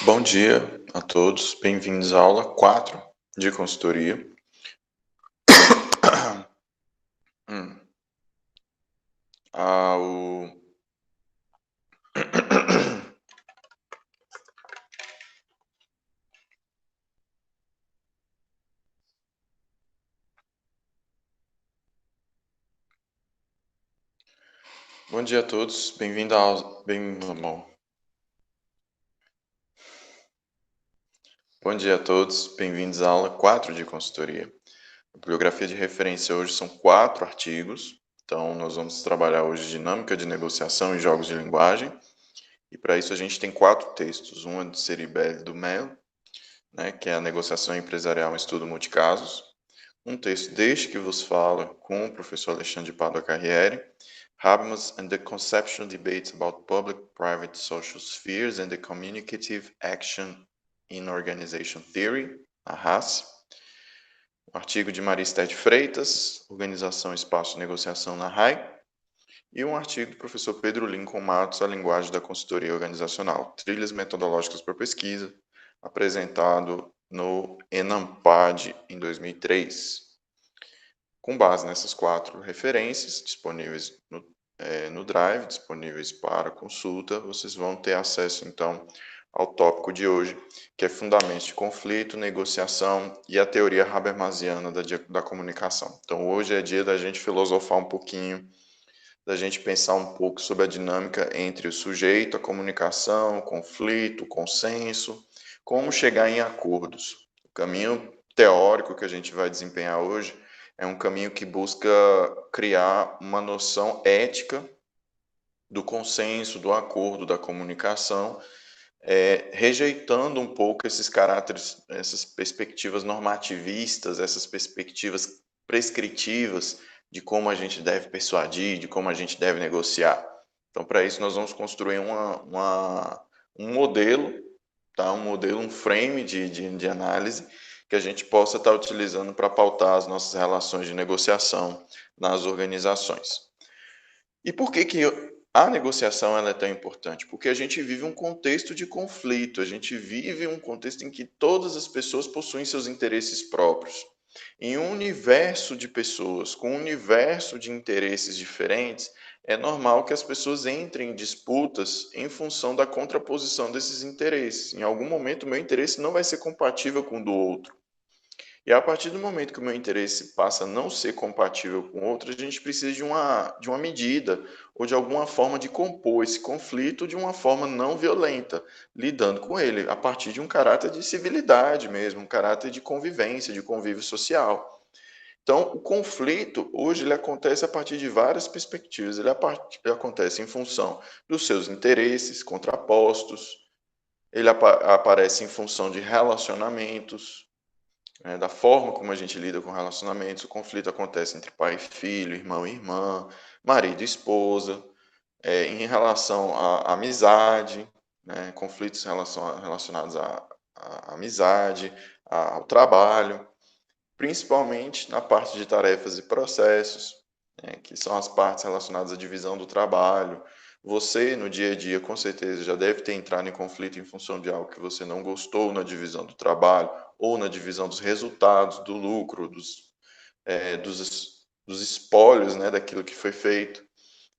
Bom dia a todos, bem-vindos à aula 4 de consultoria. Hum, ao... Bom dia a todos, bem-vindo Bom dia a todos, bem-vindos à aula 4 de consultoria. A bibliografia de referência hoje são 4 artigos, então nós vamos trabalhar hoje dinâmica de negociação e jogos de linguagem, e para isso a gente tem 4 textos, um é do Ceribelli e do Mello, que é a negociação empresarial em estudo multicasos, um texto deste que vos fala com o professor Alexandre de Pádua Carriere, Habermas and the Conceptual Debates about Public-Private Social Spheres and the Communicative Action in Organization Theory, a RAS, um artigo de Marista de Freitas, Organização, Espaço e Negociação na RAI, e um artigo do professor Pedro Lincoln Matos, A Linguagem da Consultoria Organizacional, Trilhas Metodológicas para Pesquisa, apresentado no ENAMPAD em 2003. Com base nessas 4 referências disponíveis no Drive, disponíveis para consulta, vocês vão ter acesso, então, ao tópico de hoje, que é Fundamentos de Conflito, Negociação e a Teoria Habermasiana da Comunicação. Então, hoje é dia da gente filosofar um pouquinho, da gente pensar um pouco sobre a dinâmica entre o sujeito, a comunicação, o conflito, o consenso, como chegar em acordos. O caminho teórico que a gente vai desempenhar hoje é um caminho que busca criar uma noção ética do consenso, do acordo, da comunicação, rejeitando um pouco esses caráteres, essas perspectivas normativistas, essas perspectivas prescritivas de como a gente deve persuadir, de como a gente deve negociar. Então, para isso, nós vamos construir um modelo, tá? Um frame de análise que a gente possa estar utilizando para pautar as nossas relações de negociação nas organizações. E por que a negociação ela é tão importante? Porque a gente vive um contexto de conflito, a gente vive um contexto em que todas as pessoas possuem seus interesses próprios. Em um universo de pessoas, com um universo de interesses diferentes, é normal que as pessoas entrem em disputas em função da contraposição desses interesses. Em algum momento, o meu interesse não vai ser compatível com o do outro. E a partir do momento que o meu interesse passa a não ser compatível com outro, a gente precisa de uma medida ou de alguma forma de compor esse conflito de uma forma não violenta, lidando com ele a partir de um caráter de civilidade mesmo, um caráter de convivência, de convívio social. Então, o conflito, hoje, ele acontece a partir de várias perspectivas. Ele acontece em função dos seus interesses contrapostos, ele aparece em função de relacionamentos, da forma como a gente lida com relacionamentos. O conflito acontece entre pai e filho, irmão e irmã, marido e esposa, em relação à amizade, conflitos relacionados à amizade, ao trabalho, principalmente na parte de tarefas e processos, que são as partes relacionadas à divisão do trabalho. Você, no dia a dia, com certeza, já deve ter entrado em conflito em função de algo que você não gostou na divisão do trabalho ou na divisão dos resultados, do lucro, dos espólios, daquilo que foi feito.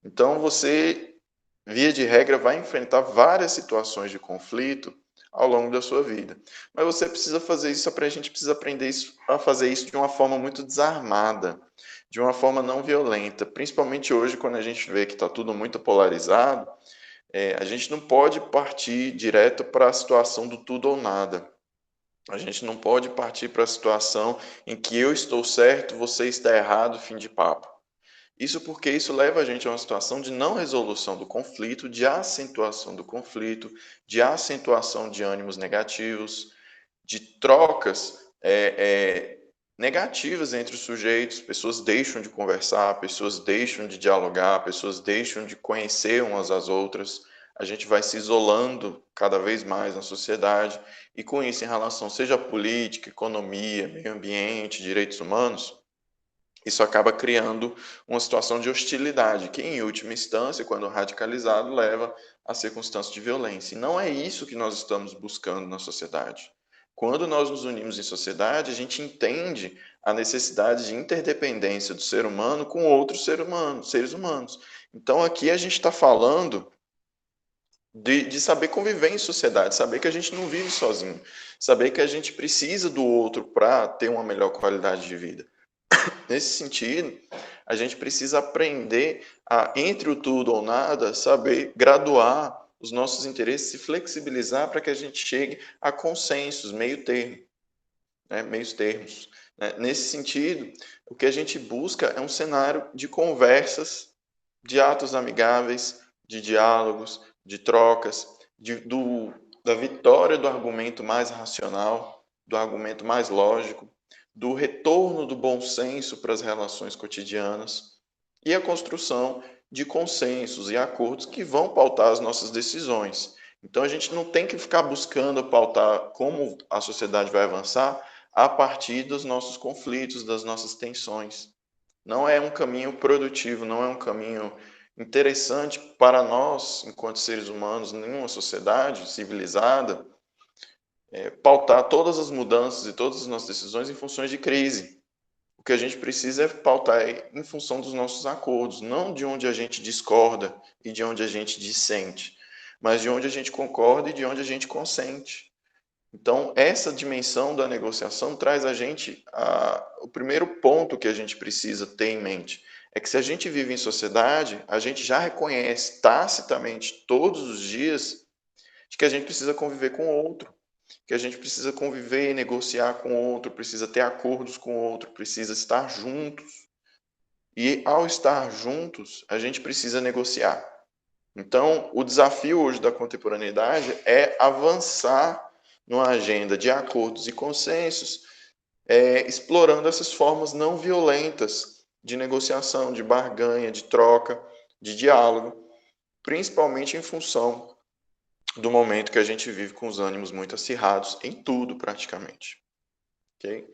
Então, você, via de regra, vai enfrentar várias situações de conflito ao longo da sua vida. Mas você precisa fazer isso, a gente precisa aprender a fazer isso de uma forma muito desarmada, de uma forma não violenta, principalmente hoje, quando a gente vê que está tudo muito polarizado. A gente não pode partir direto para a situação do tudo ou nada. A gente não pode partir para a situação em que eu estou certo, você está errado, fim de papo. Isso porque isso leva a gente a uma situação de não resolução do conflito, de acentuação do conflito, de acentuação de ânimos negativos, de trocas negativas entre os sujeitos. Pessoas deixam de conversar, pessoas deixam de dialogar, pessoas deixam de conhecer umas às outras. A gente vai se isolando cada vez mais na sociedade, e com isso, em relação seja a política, economia, meio ambiente, direitos humanos, isso acaba criando uma situação de hostilidade, que, em última instância, quando radicalizado, leva a circunstâncias de violência. E não é isso que nós estamos buscando na sociedade. Quando nós nos unimos em sociedade, a gente entende a necessidade de interdependência do ser humano com outros seres humanos. Então, aqui a gente está falando de saber conviver em sociedade, saber que a gente não vive sozinho, saber que a gente precisa do outro para ter uma melhor qualidade de vida. Nesse sentido, a gente precisa aprender a, entre o tudo ou nada, saber graduar os nossos interesses, se flexibilizar para que a gente chegue a consensos, meio termo, né, meios termos. Né? Nesse sentido, o que a gente busca é um cenário de conversas, de atos amigáveis, de diálogos, de trocas, da vitória do argumento mais racional, do argumento mais lógico, do retorno do bom senso para as relações cotidianas e a construção de consensos e acordos que vão pautar as nossas decisões. Então a gente não tem que ficar buscando pautar como a sociedade vai avançar a partir dos nossos conflitos, das nossas tensões. Não é um caminho produtivo, não é um caminho interessante para nós, enquanto seres humanos, nenhuma sociedade civilizada, pautar todas as mudanças e todas as nossas decisões em funções de crise. O que a gente precisa é pautar em função dos nossos acordos, não de onde a gente discorda e de onde a gente dissente, mas de onde a gente concorda e de onde a gente consente. Então, essa dimensão da negociação traz a gente o primeiro ponto que a gente precisa ter em mente. É que se a gente vive em sociedade, a gente já reconhece tacitamente todos os dias de que a gente precisa conviver com o outro, que a gente precisa conviver e negociar com o outro, precisa ter acordos com o outro, precisa estar juntos. E ao estar juntos, a gente precisa negociar. Então, o desafio hoje da contemporaneidade é avançar numa agenda de acordos e consensos, explorando essas formas não violentas de negociação, de barganha, de troca, de diálogo, principalmente em função do momento que a gente vive com os ânimos muito acirrados em tudo praticamente. Okay?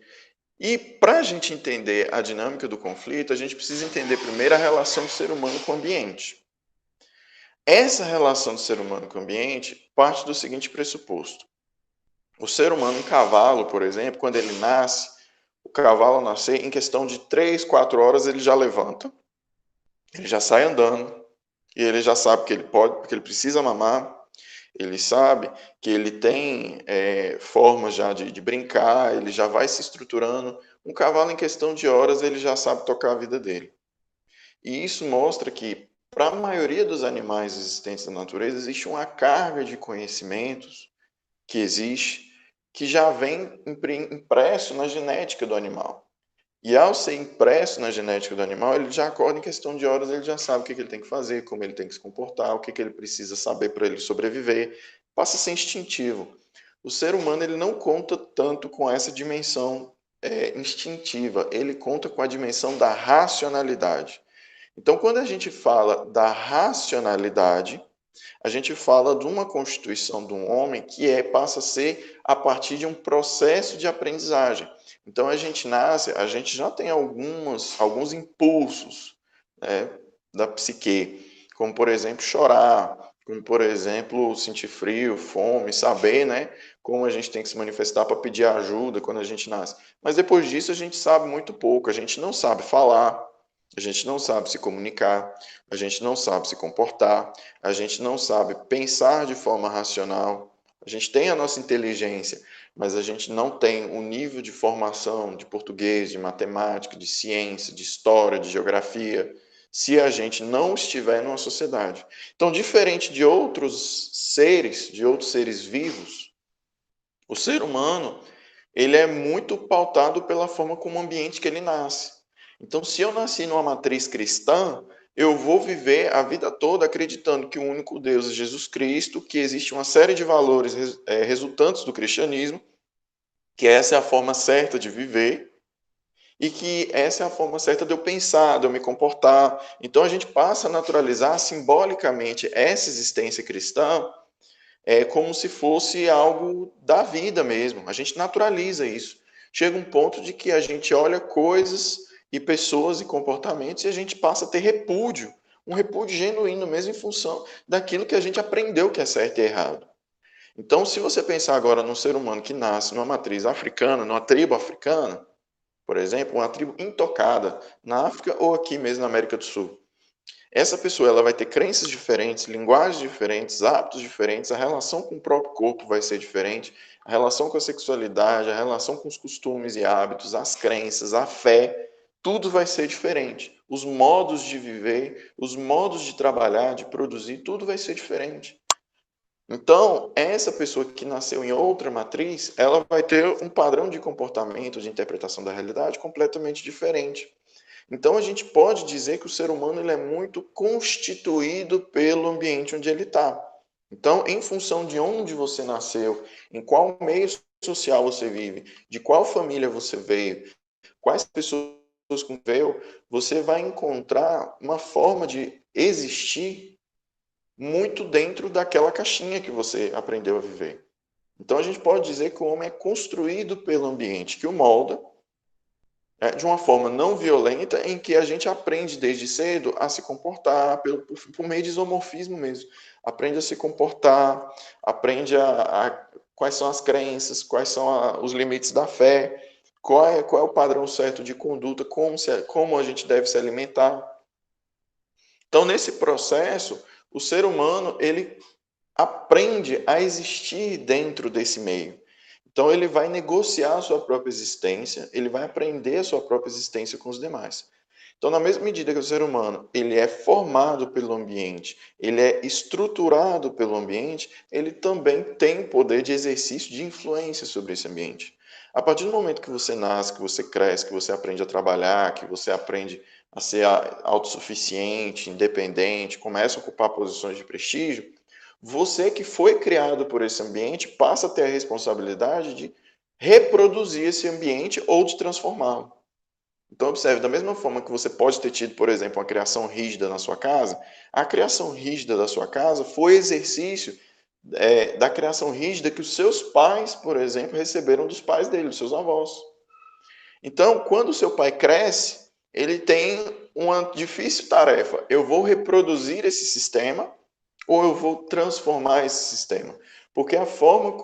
E para a gente entender a dinâmica do conflito, a gente precisa entender primeiro a relação do ser humano com o ambiente. Essa relação do ser humano com o ambiente parte do seguinte pressuposto. O ser humano, um cavalo, por exemplo, quando ele nasce, o cavalo ao nascer, em questão de 3, 4 horas, ele já levanta, ele já sai andando, e ele já sabe que ele pode, que ele precisa mamar, ele sabe que ele tem formas já de brincar, ele já vai se estruturando. Um cavalo, em questão de horas, ele já sabe tocar a vida dele. E isso mostra que, para a maioria dos animais existentes na natureza, existe uma carga de conhecimentos que existe, que já vem impresso na genética do animal. E ao ser impresso na genética do animal, ele já acorda em questão de horas, ele já sabe o que ele tem que fazer, como ele tem que se comportar, o que ele precisa saber para ele sobreviver. Passa a ser instintivo. O ser humano ele não conta tanto com essa dimensão instintiva, ele conta com a dimensão da racionalidade. Então, quando a gente fala da racionalidade, a gente fala de uma constituição de um homem que passa a ser a partir de um processo de aprendizagem. Então, a gente nasce, a gente já tem alguns impulsos, né, da psique, como, por exemplo, chorar, como, por exemplo, sentir frio, fome, saber, né, como a gente tem que se manifestar para pedir ajuda quando a gente nasce. Mas depois disso, a gente sabe muito pouco, a gente não sabe falar, a gente não sabe se comunicar, a gente não sabe se comportar, a gente não sabe pensar de forma racional. A gente tem a nossa inteligência, mas a gente não tem o nível de formação de português, de matemática, de ciência, de história, de geografia, se a gente não estiver numa sociedade. Então, diferente de outros seres vivos, o ser humano, ele é muito pautado pela forma como o ambiente que ele nasce. Então, se eu nasci numa matriz cristã, eu vou viver a vida toda acreditando que o único Deus é Jesus Cristo, que existe uma série de valores resultantes do cristianismo, que essa é a forma certa de viver e que essa é a forma certa de eu pensar, de eu me comportar. Então, a gente passa a naturalizar simbolicamente essa existência cristã como se fosse algo da vida mesmo. A gente naturaliza isso. Chega um ponto de que a gente olha coisas e pessoas e comportamentos e a gente passa a ter repúdio um repúdio genuíno mesmo em função daquilo que a gente aprendeu que é certo e errado. Então, se você pensar agora num ser humano que nasce numa matriz africana, numa tribo africana, por exemplo, uma tribo intocada na África ou aqui mesmo na América do Sul. Essa pessoa ela vai ter crenças diferentes, linguagens diferentes, hábitos diferentes, a relação com o próprio corpo vai ser diferente, a relação com a sexualidade, a relação com os costumes e hábitos, as crenças, a fé, tudo vai ser diferente. Os modos de viver, os modos de trabalhar, de produzir, tudo vai ser diferente. Então, essa pessoa que nasceu em outra matriz, ela vai ter um padrão de comportamento, de interpretação da realidade completamente diferente. Então, a gente pode dizer que o ser humano ele é muito constituído pelo ambiente onde ele está. Então, em função de onde você nasceu, em qual meio social você vive, de qual família você veio, quais pessoas conviveu, você vai encontrar uma forma de existir muito dentro daquela caixinha que você aprendeu a viver. Então, a gente pode dizer que o homem é construído pelo ambiente que o molda, de uma forma não violenta, em que a gente aprende desde cedo a se comportar, por meio de isomorfismo mesmo. Aprende a se comportar, aprende quais são as crenças, quais são os limites da fé, qual é o padrão certo de conduta, como a gente deve se alimentar. Então, nesse processo, o ser humano ele aprende a existir dentro desse meio. Então, ele vai negociar a sua própria existência, ele vai aprender a sua própria existência com os demais. Então, na mesma medida que o ser humano ele é formado pelo ambiente, ele é estruturado pelo ambiente, ele também tem poder de exercício de influência sobre esse ambiente. A partir do momento que você nasce, que você cresce, que você aprende a trabalhar, que você aprende a ser autossuficiente, independente, começa a ocupar posições de prestígio, você que foi criado por esse ambiente passa a ter a responsabilidade de reproduzir esse ambiente ou de transformá-lo. Então, observe, da mesma forma que você pode ter tido, por exemplo, uma criação rígida na sua casa, a criação rígida da sua casa foi exercício da criação rígida que os seus pais, por exemplo, receberam dos pais dele, dos seus avós. Então, quando o seu pai cresce, ele tem uma difícil tarefa. Eu vou reproduzir esse sistema ou eu vou transformar esse sistema? Porque a forma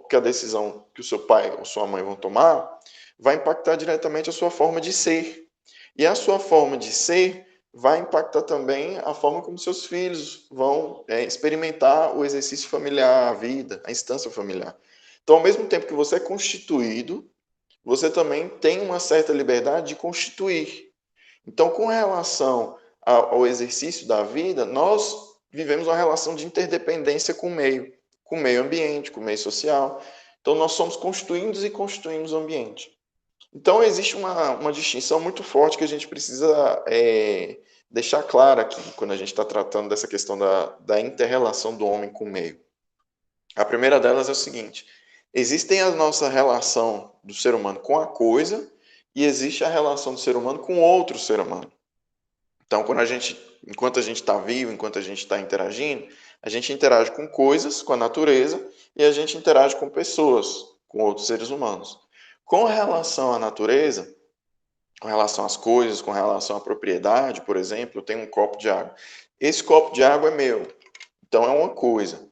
que a decisão que o seu pai ou sua mãe vão tomar vai impactar diretamente a sua forma de ser. E a sua forma de ser vai impactar também a forma como seus filhos vão experimentar o exercício familiar, a vida, a instância familiar. Então, ao mesmo tempo que você é constituído, você também tem uma certa liberdade de constituir. Então, com relação ao exercício da vida, nós vivemos uma relação de interdependência com o meio ambiente, com o meio social. Então, nós somos constituindos e constituímos o ambiente. Então, existe uma distinção muito forte que a gente precisa deixar clara aqui, quando a gente está tratando dessa questão da inter-relação do homem com o meio. A primeira delas é o seguinte: existem a nossa relação do ser humano com a coisa e existe a relação do ser humano com outro ser humano. Então, enquanto a gente está vivo, enquanto a gente está interagindo, a gente interage com coisas, com a natureza, e a gente interage com pessoas, com outros seres humanos. Com relação à natureza, com relação às coisas, com relação à propriedade, por exemplo, eu tenho um copo de água. Esse copo de água é meu, então é uma coisa.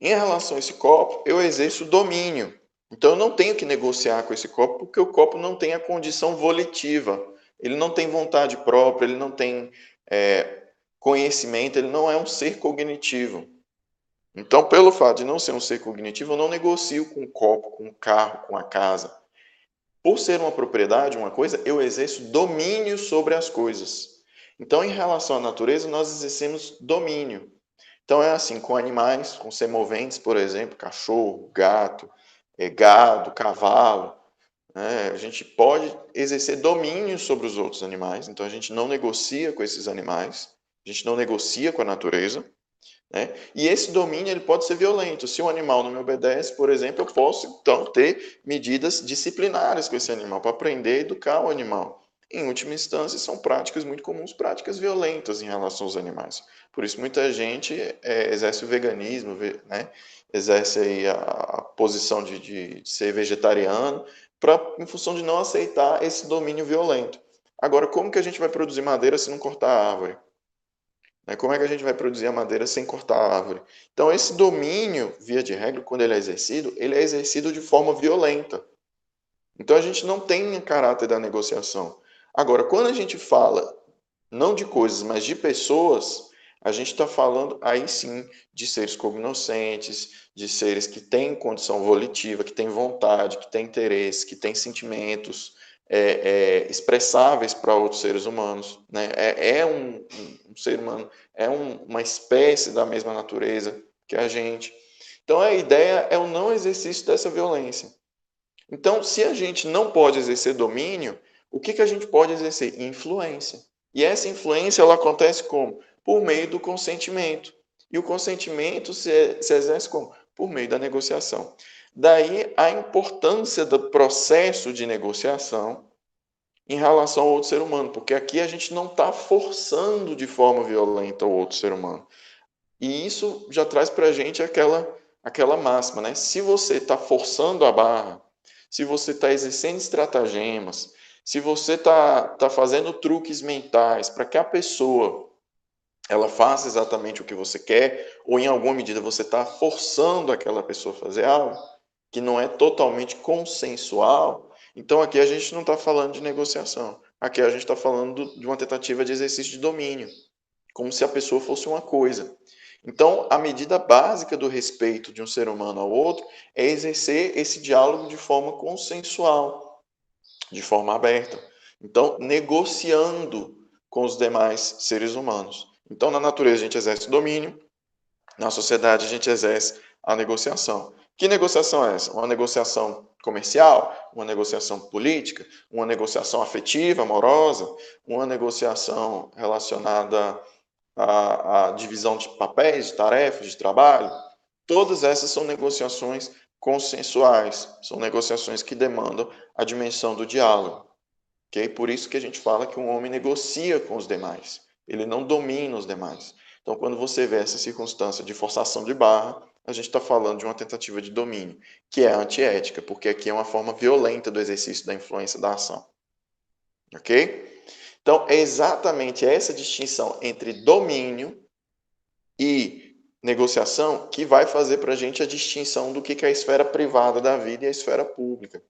Em relação a esse copo, eu exerço domínio. Então, eu não tenho que negociar com esse copo, porque o copo não tem a condição volitiva. Ele não tem vontade própria, ele não tem conhecimento, ele não é um ser cognitivo. Então, pelo fato de não ser um ser cognitivo, eu não negocio com o copo, com o carro, com a casa. Por ser uma propriedade, uma coisa, eu exerço domínio sobre as coisas. Então, em relação à natureza, nós exercemos domínio. Então, é assim com animais, com semoventes, por exemplo, cachorro, gato, gado, cavalo, né? A gente pode exercer domínio sobre os outros animais, então a gente não negocia com esses animais, a gente não negocia com a natureza, né? E esse domínio ele pode ser violento. Se um animal não me obedece, por exemplo, eu posso então ter medidas disciplinares com esse animal para aprender a educar o animal. Em última instância, são práticas muito comuns, práticas violentas em relação aos animais. Por isso, muita gente exerce o veganismo, né? Exerce aí a posição de ser vegetariano, em função de não aceitar esse domínio violento. Agora, como que a gente vai produzir madeira se não cortar a árvore? Né? Como é que a gente vai produzir a madeira sem cortar a árvore? Então, esse domínio, via de regra, quando ele é exercido de forma violenta. Então, a gente não tem caráter da negociação. Agora, quando a gente fala não de coisas, mas de pessoas, a gente está falando aí sim de seres cognoscentes, de seres que têm condição volitiva, que têm vontade, que têm interesse, que têm sentimentos expressáveis para outros seres humanos. Né? Um ser humano, uma espécie da mesma natureza que a gente. Então a ideia é o não exercício dessa violência. Então, se a gente não pode exercer domínio, o que a gente pode exercer? Influência. E essa influência ela acontece como? Por meio do consentimento. E o consentimento se exerce como? Por meio da negociação. Daí a importância do processo de negociação em relação ao outro ser humano, porque aqui a gente não está forçando de forma violenta o outro ser humano. E isso já traz para a gente aquela máxima, né? Se você está forçando a barra, se você está exercendo estratagemas, se você está fazendo truques mentais para que a pessoa ela faça exatamente o que você quer, ou em alguma medida você está forçando aquela pessoa a fazer algo que não é totalmente consensual, então aqui a gente não está falando de negociação. Aqui a gente está falando de uma tentativa de exercício de domínio, como se a pessoa fosse uma coisa. Então, a medida básica do respeito de um ser humano ao outro é exercer esse diálogo de forma consensual, de forma aberta. Então, negociando com os demais seres humanos. Então, na natureza a gente exerce domínio, na sociedade a gente exerce a negociação. Que negociação é essa? Uma negociação comercial, uma negociação política, uma negociação afetiva, amorosa, uma negociação relacionada à divisão de papéis, de tarefas, de trabalho. Todas essas são negociações consensuais, são negociações que demandam a dimensão do diálogo. Okay? Por isso que a gente fala que um homem negocia com os demais, ele não domina os demais. Então, quando você vê essa circunstância de forçação de barra, a gente está falando de uma tentativa de domínio, que é antiética, porque aqui é uma forma violenta do exercício da influência da ação. Ok? Então, é exatamente essa distinção entre domínio e negociação que vai fazer para a gente a distinção do que é a esfera privada da vida e a esfera pública.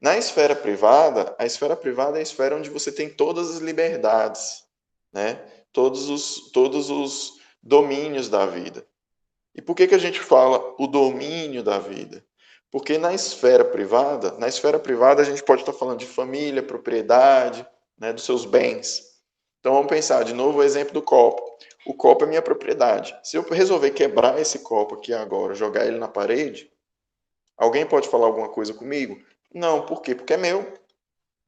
Na esfera privada, a esfera privada é a esfera onde você tem todas as liberdades, né? Todos os domínios da vida. E por que a gente fala o domínio da vida? Porque na esfera privada a gente pode estar falando de família, propriedade, né, dos seus bens. Então vamos pensar de novo o exemplo do copo. O copo é minha propriedade. Se eu resolver quebrar esse copo aqui agora, jogar ele na parede, alguém pode falar alguma coisa comigo? Não, por quê? Porque é meu.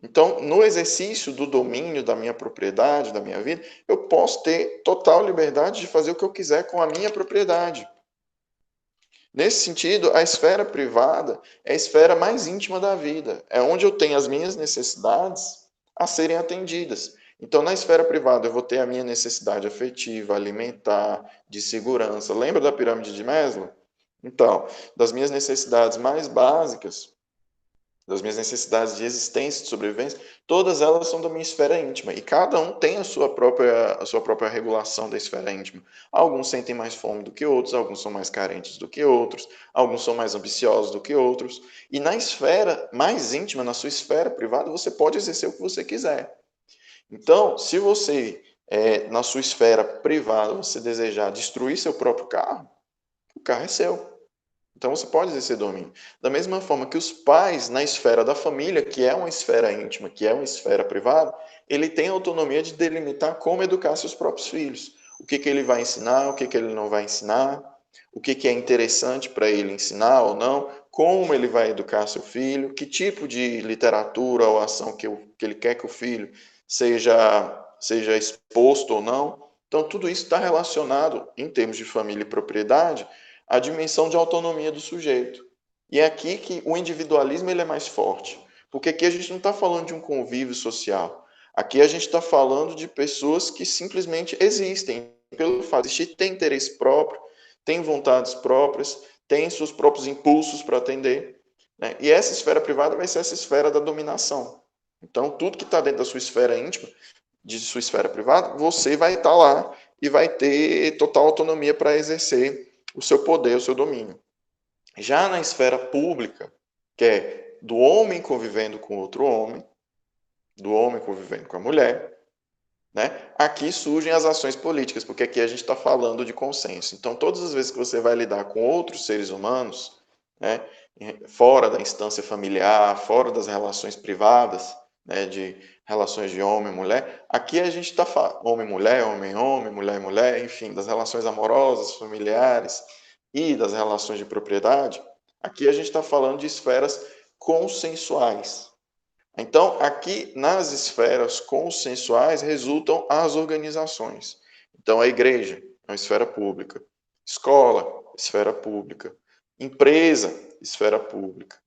Então, no exercício do domínio da minha propriedade, da minha vida, eu posso ter total liberdade de fazer o que eu quiser com a minha propriedade. Nesse sentido, a esfera privada é a esfera mais íntima da vida. É onde eu tenho as minhas necessidades a serem atendidas. Então, na esfera privada, eu vou ter a minha necessidade afetiva, alimentar, de segurança. Lembra da pirâmide de Maslow? Então, das minhas necessidades mais básicas, das minhas necessidades de existência, de sobrevivência, todas elas são da minha esfera íntima. E cada um tem a sua própria regulação da esfera íntima. Alguns sentem mais fome do que outros, alguns são mais carentes do que outros, alguns são mais ambiciosos do que outros. E na esfera mais íntima, na sua esfera privada, você pode exercer o que você quiser. Então, se você, na sua esfera privada, você desejar destruir seu próprio carro, o carro é seu. Então você pode exercer domínio. Da mesma forma que os pais, na esfera da família, que é uma esfera íntima, que é uma esfera privada, ele tem a autonomia de delimitar como educar seus próprios filhos. O que ele vai ensinar, o que ele não vai ensinar, o que é interessante para ele ensinar ou não, como ele vai educar seu filho, que tipo de literatura ou ação que ele quer que o filho seja exposto ou não. Então, tudo isso está relacionado, em termos de família e propriedade, a dimensão de autonomia do sujeito. E é aqui que o individualismo ele é mais forte, porque aqui a gente não está falando de um convívio social. Aqui a gente está falando de pessoas que simplesmente existem, pelo fato de existir, têm interesse próprio, têm vontades próprias, têm seus próprios impulsos para atender. Né? E essa esfera privada vai ser essa esfera da dominação. Então, tudo que está dentro da sua esfera íntima, de sua esfera privada, você vai estar lá e vai ter total autonomia para exercer o seu poder, o seu domínio. Já na esfera pública, que é do homem convivendo com outro homem, do homem convivendo com a mulher, né? Aqui surgem as ações políticas, porque aqui a gente está falando de consenso. Então, todas as vezes que você vai lidar com outros seres humanos, né, fora da instância familiar, fora das relações privadas, né, de relações de homem e mulher, aqui a gente está falando homem-mulher, homem-homem, mulher-mulher, enfim, das relações amorosas, familiares e das relações de propriedade. Aqui a gente está falando de esferas consensuais. Então, aqui nas esferas consensuais resultam as organizações. Então, a igreja é uma esfera pública, escola, esfera pública, empresa, esfera pública,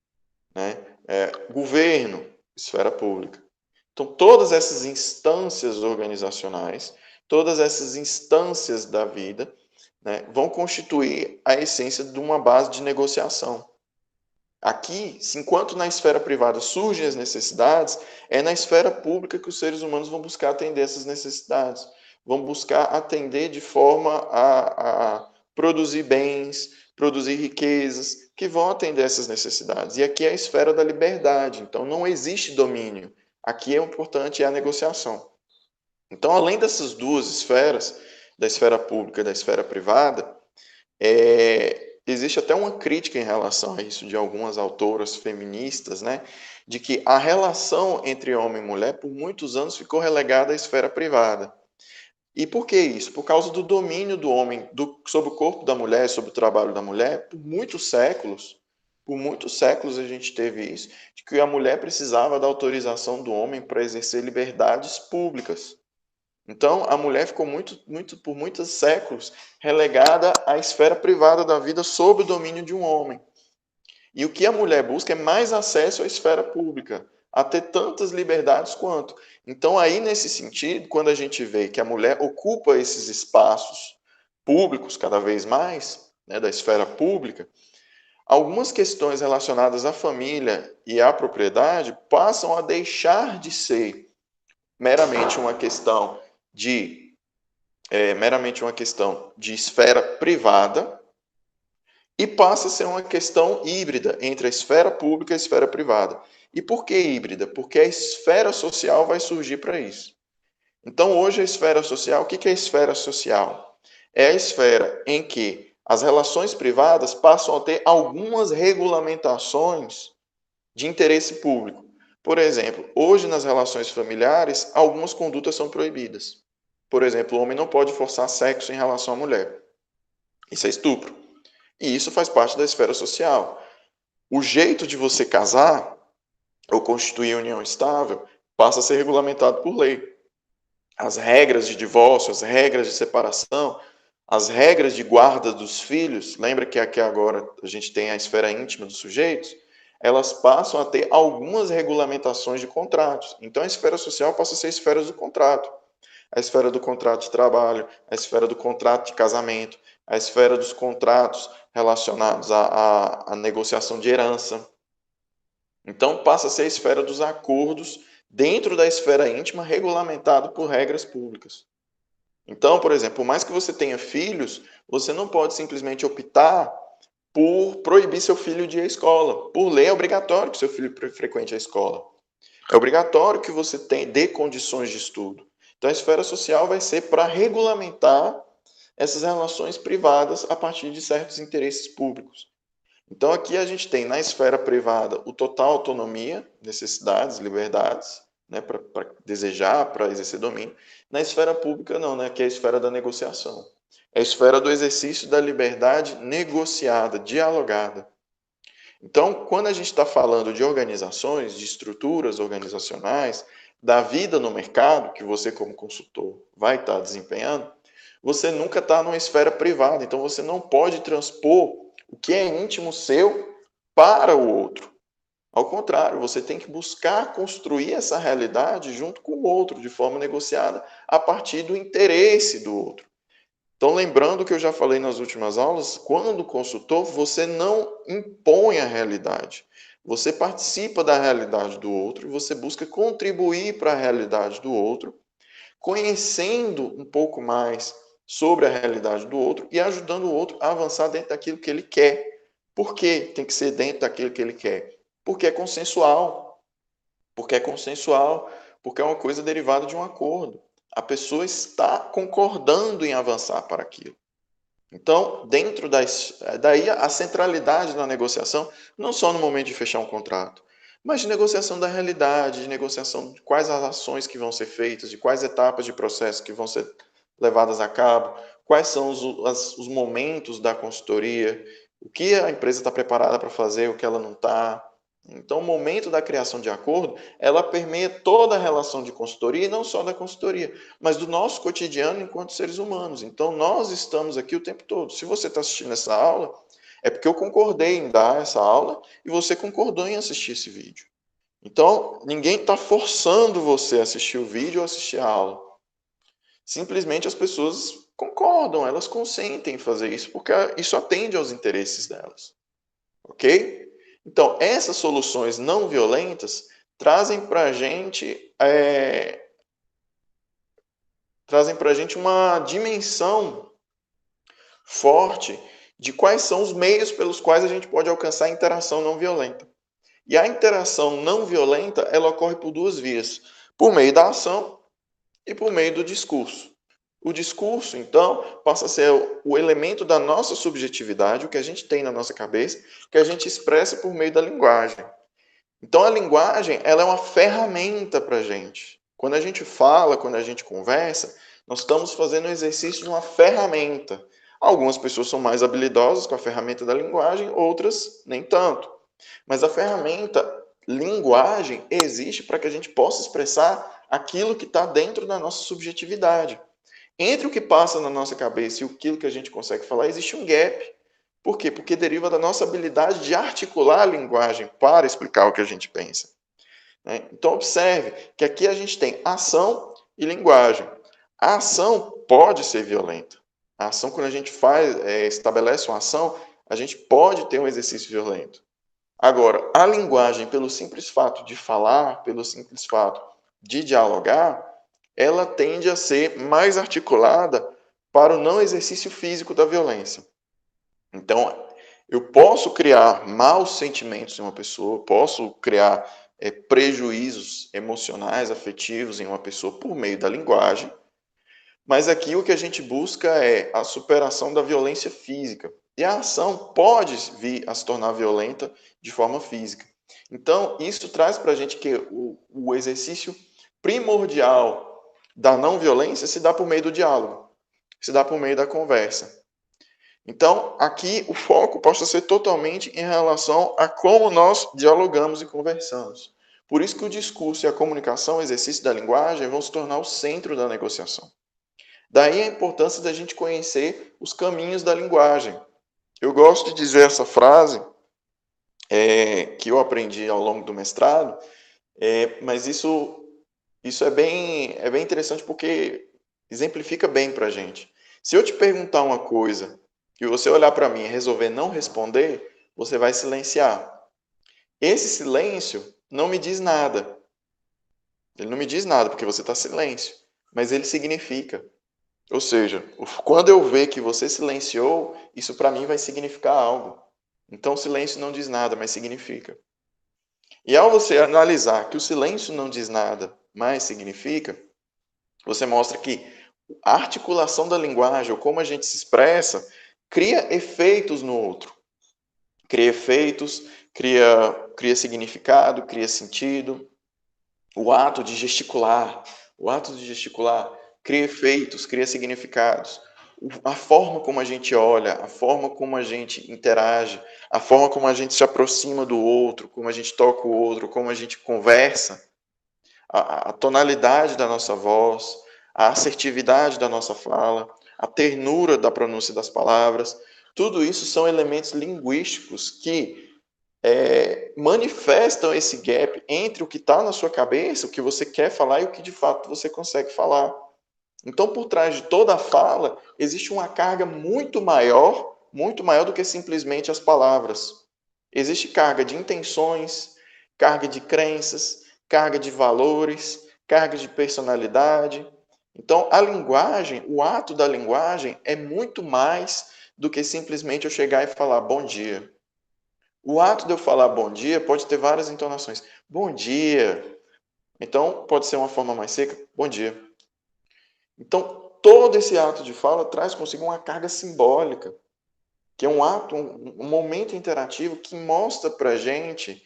né? Governo, esfera pública. Então, todas essas instâncias organizacionais, todas essas instâncias da vida, né, vão constituir a essência de uma base de negociação. Aqui, enquanto na esfera privada surgem as necessidades, é na esfera pública que os seres humanos vão buscar atender essas necessidades, vão buscar atender de forma a produzir bens, produzir riquezas, que vão atender essas necessidades. E aqui é a esfera da liberdade, então não existe domínio. Aqui é importante a negociação. Então, além dessas duas esferas, da esfera pública e da esfera privada, existe até uma crítica em relação a isso de algumas autoras feministas, né, de que a relação entre homem e mulher por muitos anos ficou relegada à esfera privada. E por que isso? Por causa do domínio do homem sobre o corpo da mulher, sobre o trabalho da mulher, por muitos séculos a gente teve isso, de que a mulher precisava da autorização do homem para exercer liberdades públicas. Então, a mulher ficou por muitos séculos relegada à esfera privada da vida sob o domínio de um homem. E o que a mulher busca é mais acesso à esfera pública, a ter tantas liberdades quanto. Então, aí, nesse sentido, quando a gente vê que a mulher ocupa esses espaços públicos cada vez mais, né, da esfera pública, algumas questões relacionadas à família e à propriedade passam a deixar de ser meramente uma questão de esfera privada e passa a ser uma questão híbrida entre a esfera pública e a esfera privada. E por que híbrida? Porque a esfera social vai surgir para isso. Então, hoje, a esfera social, o que é a esfera social? É a esfera em que as relações privadas passam a ter algumas regulamentações de interesse público. Por exemplo, hoje nas relações familiares, algumas condutas são proibidas. Por exemplo, o homem não pode forçar sexo em relação à mulher. Isso é estupro. E isso faz parte da esfera social. O jeito de você casar ou constituir união estável passa a ser regulamentado por lei. As regras de divórcio, as regras de separação, as regras de guarda dos filhos, lembra que aqui agora a gente tem a esfera íntima dos sujeitos, elas passam a ter algumas regulamentações de contratos. Então, a esfera social passa a ser a esfera do contrato. A esfera do contrato de trabalho, a esfera do contrato de casamento, a esfera dos contratos relacionados à negociação de herança. Então, passa a ser a esfera dos acordos dentro da esfera íntima, regulamentado por regras públicas. Então, por exemplo, por mais que você tenha filhos, você não pode simplesmente optar por proibir seu filho de ir à escola. Por lei, é obrigatório que seu filho frequente a escola. É obrigatório que você dê condições de estudo. Então, a esfera social vai ser para regulamentar essas relações privadas a partir de certos interesses públicos. Então, aqui a gente tem na esfera privada o total autonomia, necessidades, liberdades, né, para desejar, para exercer domínio. Na esfera pública, não, né, que é a esfera da negociação. É a esfera do exercício da liberdade negociada, dialogada. Então, quando a gente está falando de organizações, de estruturas organizacionais, da vida no mercado, que você, como consultor, vai estar desempenhando, você nunca está numa esfera privada. Então, você não pode transpor o que é íntimo seu para o outro. Ao contrário, você tem que buscar construir essa realidade junto com o outro, de forma negociada, a partir do interesse do outro. Então, lembrando que eu já falei nas últimas aulas, quando consultor, você não impõe a realidade. Você participa da realidade do outro e você busca contribuir para a realidade do outro, conhecendo um pouco mais sobre a realidade do outro e ajudando o outro a avançar dentro daquilo que ele quer. Por que tem que ser dentro daquilo que ele quer? Porque é consensual. Porque é consensual, porque é uma coisa derivada de um acordo. A pessoa está concordando em avançar para aquilo. Então, daí a centralidade na negociação, não só no momento de fechar um contrato, mas de negociação da realidade, de negociação de quais as ações que vão ser feitas, de quais etapas de processo que vão ser levadas a cabo, quais são os momentos da consultoria, o que a empresa está preparada para fazer, o que ela não está. Então, o momento da criação de acordo, ela permeia toda a relação de consultoria e não só da consultoria, mas do nosso cotidiano enquanto seres humanos. Então, nós estamos aqui o tempo todo. Se você está assistindo essa aula, é porque eu concordei em dar essa aula e você concordou em assistir esse vídeo. Então, ninguém está forçando você a assistir o vídeo ou assistir a aula. Simplesmente as pessoas concordam, elas consentem em fazer isso, porque isso atende aos interesses delas. Ok? Então, essas soluções não violentas trazem para a gente uma dimensão forte de quais são os meios pelos quais a gente pode alcançar a interação não violenta. E a interação não violenta, ela ocorre por duas vias: por meio da ação e por meio do discurso. O discurso, então, passa a ser o elemento da nossa subjetividade, o que a gente tem na nossa cabeça, que a gente expressa por meio da linguagem. Então, a linguagem, ela é uma ferramenta para a gente. Quando a gente fala, quando a gente conversa, nós estamos fazendo um exercício de uma ferramenta. Algumas pessoas são mais habilidosas com a ferramenta da linguagem, outras nem tanto. Mas a ferramenta linguagem existe para que a gente possa expressar aquilo que está dentro da nossa subjetividade. Entre o que passa na nossa cabeça e aquilo que a gente consegue falar, existe um gap. Por quê? Porque deriva da nossa habilidade de articular a linguagem para explicar o que a gente pensa. Então, observe que aqui a gente tem ação e linguagem. A ação pode ser violenta. A ação, quando a gente estabelece uma ação, a gente pode ter um exercício violento. Agora, a linguagem, pelo simples fato de falar, pelo simples fato de dialogar, ela tende a ser mais articulada para o não exercício físico da violência. Então, eu posso criar maus sentimentos em uma pessoa, posso criar prejuízos emocionais, afetivos em uma pessoa por meio da linguagem, mas aqui o que a gente busca é a superação da violência física. E a ação pode vir a se tornar violenta de forma física. Então, isso traz para a gente que o exercício primordial da não violência se dá por meio do diálogo, se dá por meio da conversa. Então, aqui o foco possa ser totalmente em relação a como nós dialogamos e conversamos. Por isso que o discurso e a comunicação, o exercício da linguagem, vão se tornar o centro da negociação. Daí a importância da gente conhecer os caminhos da linguagem. Eu gosto de dizer essa frase, que eu aprendi ao longo do mestrado, mas isso é bem interessante porque exemplifica bem para a gente. Se eu te perguntar uma coisa e você olhar para mim e resolver não responder, você vai silenciar. Esse silêncio não me diz nada. Ele não me diz nada porque você está silêncio, mas ele significa. Ou seja, quando eu ver que você silenciou, isso para mim vai significar algo. Então, o silêncio não diz nada, mas significa. E ao você analisar que o silêncio não diz nada, mas significa, você mostra que a articulação da linguagem, ou como a gente se expressa, cria efeitos no outro. Cria efeitos, cria significado, cria sentido. O ato de gesticular cria efeitos, cria significados. A forma como a gente olha, a forma como a gente interage, a forma como a gente se aproxima do outro, como a gente toca o outro, como a gente conversa, a tonalidade da nossa voz, a assertividade da nossa fala, a ternura da pronúncia das palavras, tudo isso são elementos linguísticos que manifestam esse gap entre o que está na sua cabeça, o que você quer falar e o que de fato você consegue falar. Então, por trás de toda a fala, existe uma carga muito maior do que simplesmente as palavras. Existe carga de intenções, carga de crenças, carga de valores, carga de personalidade. Então, a linguagem, o ato da linguagem é muito mais do que simplesmente eu chegar e falar bom dia. O ato de eu falar bom dia pode ter várias entonações. Bom dia. Então, pode ser uma forma mais seca. Bom dia. Então, todo esse ato de fala traz consigo uma carga simbólica, que é um ato, um momento interativo que mostra para a gente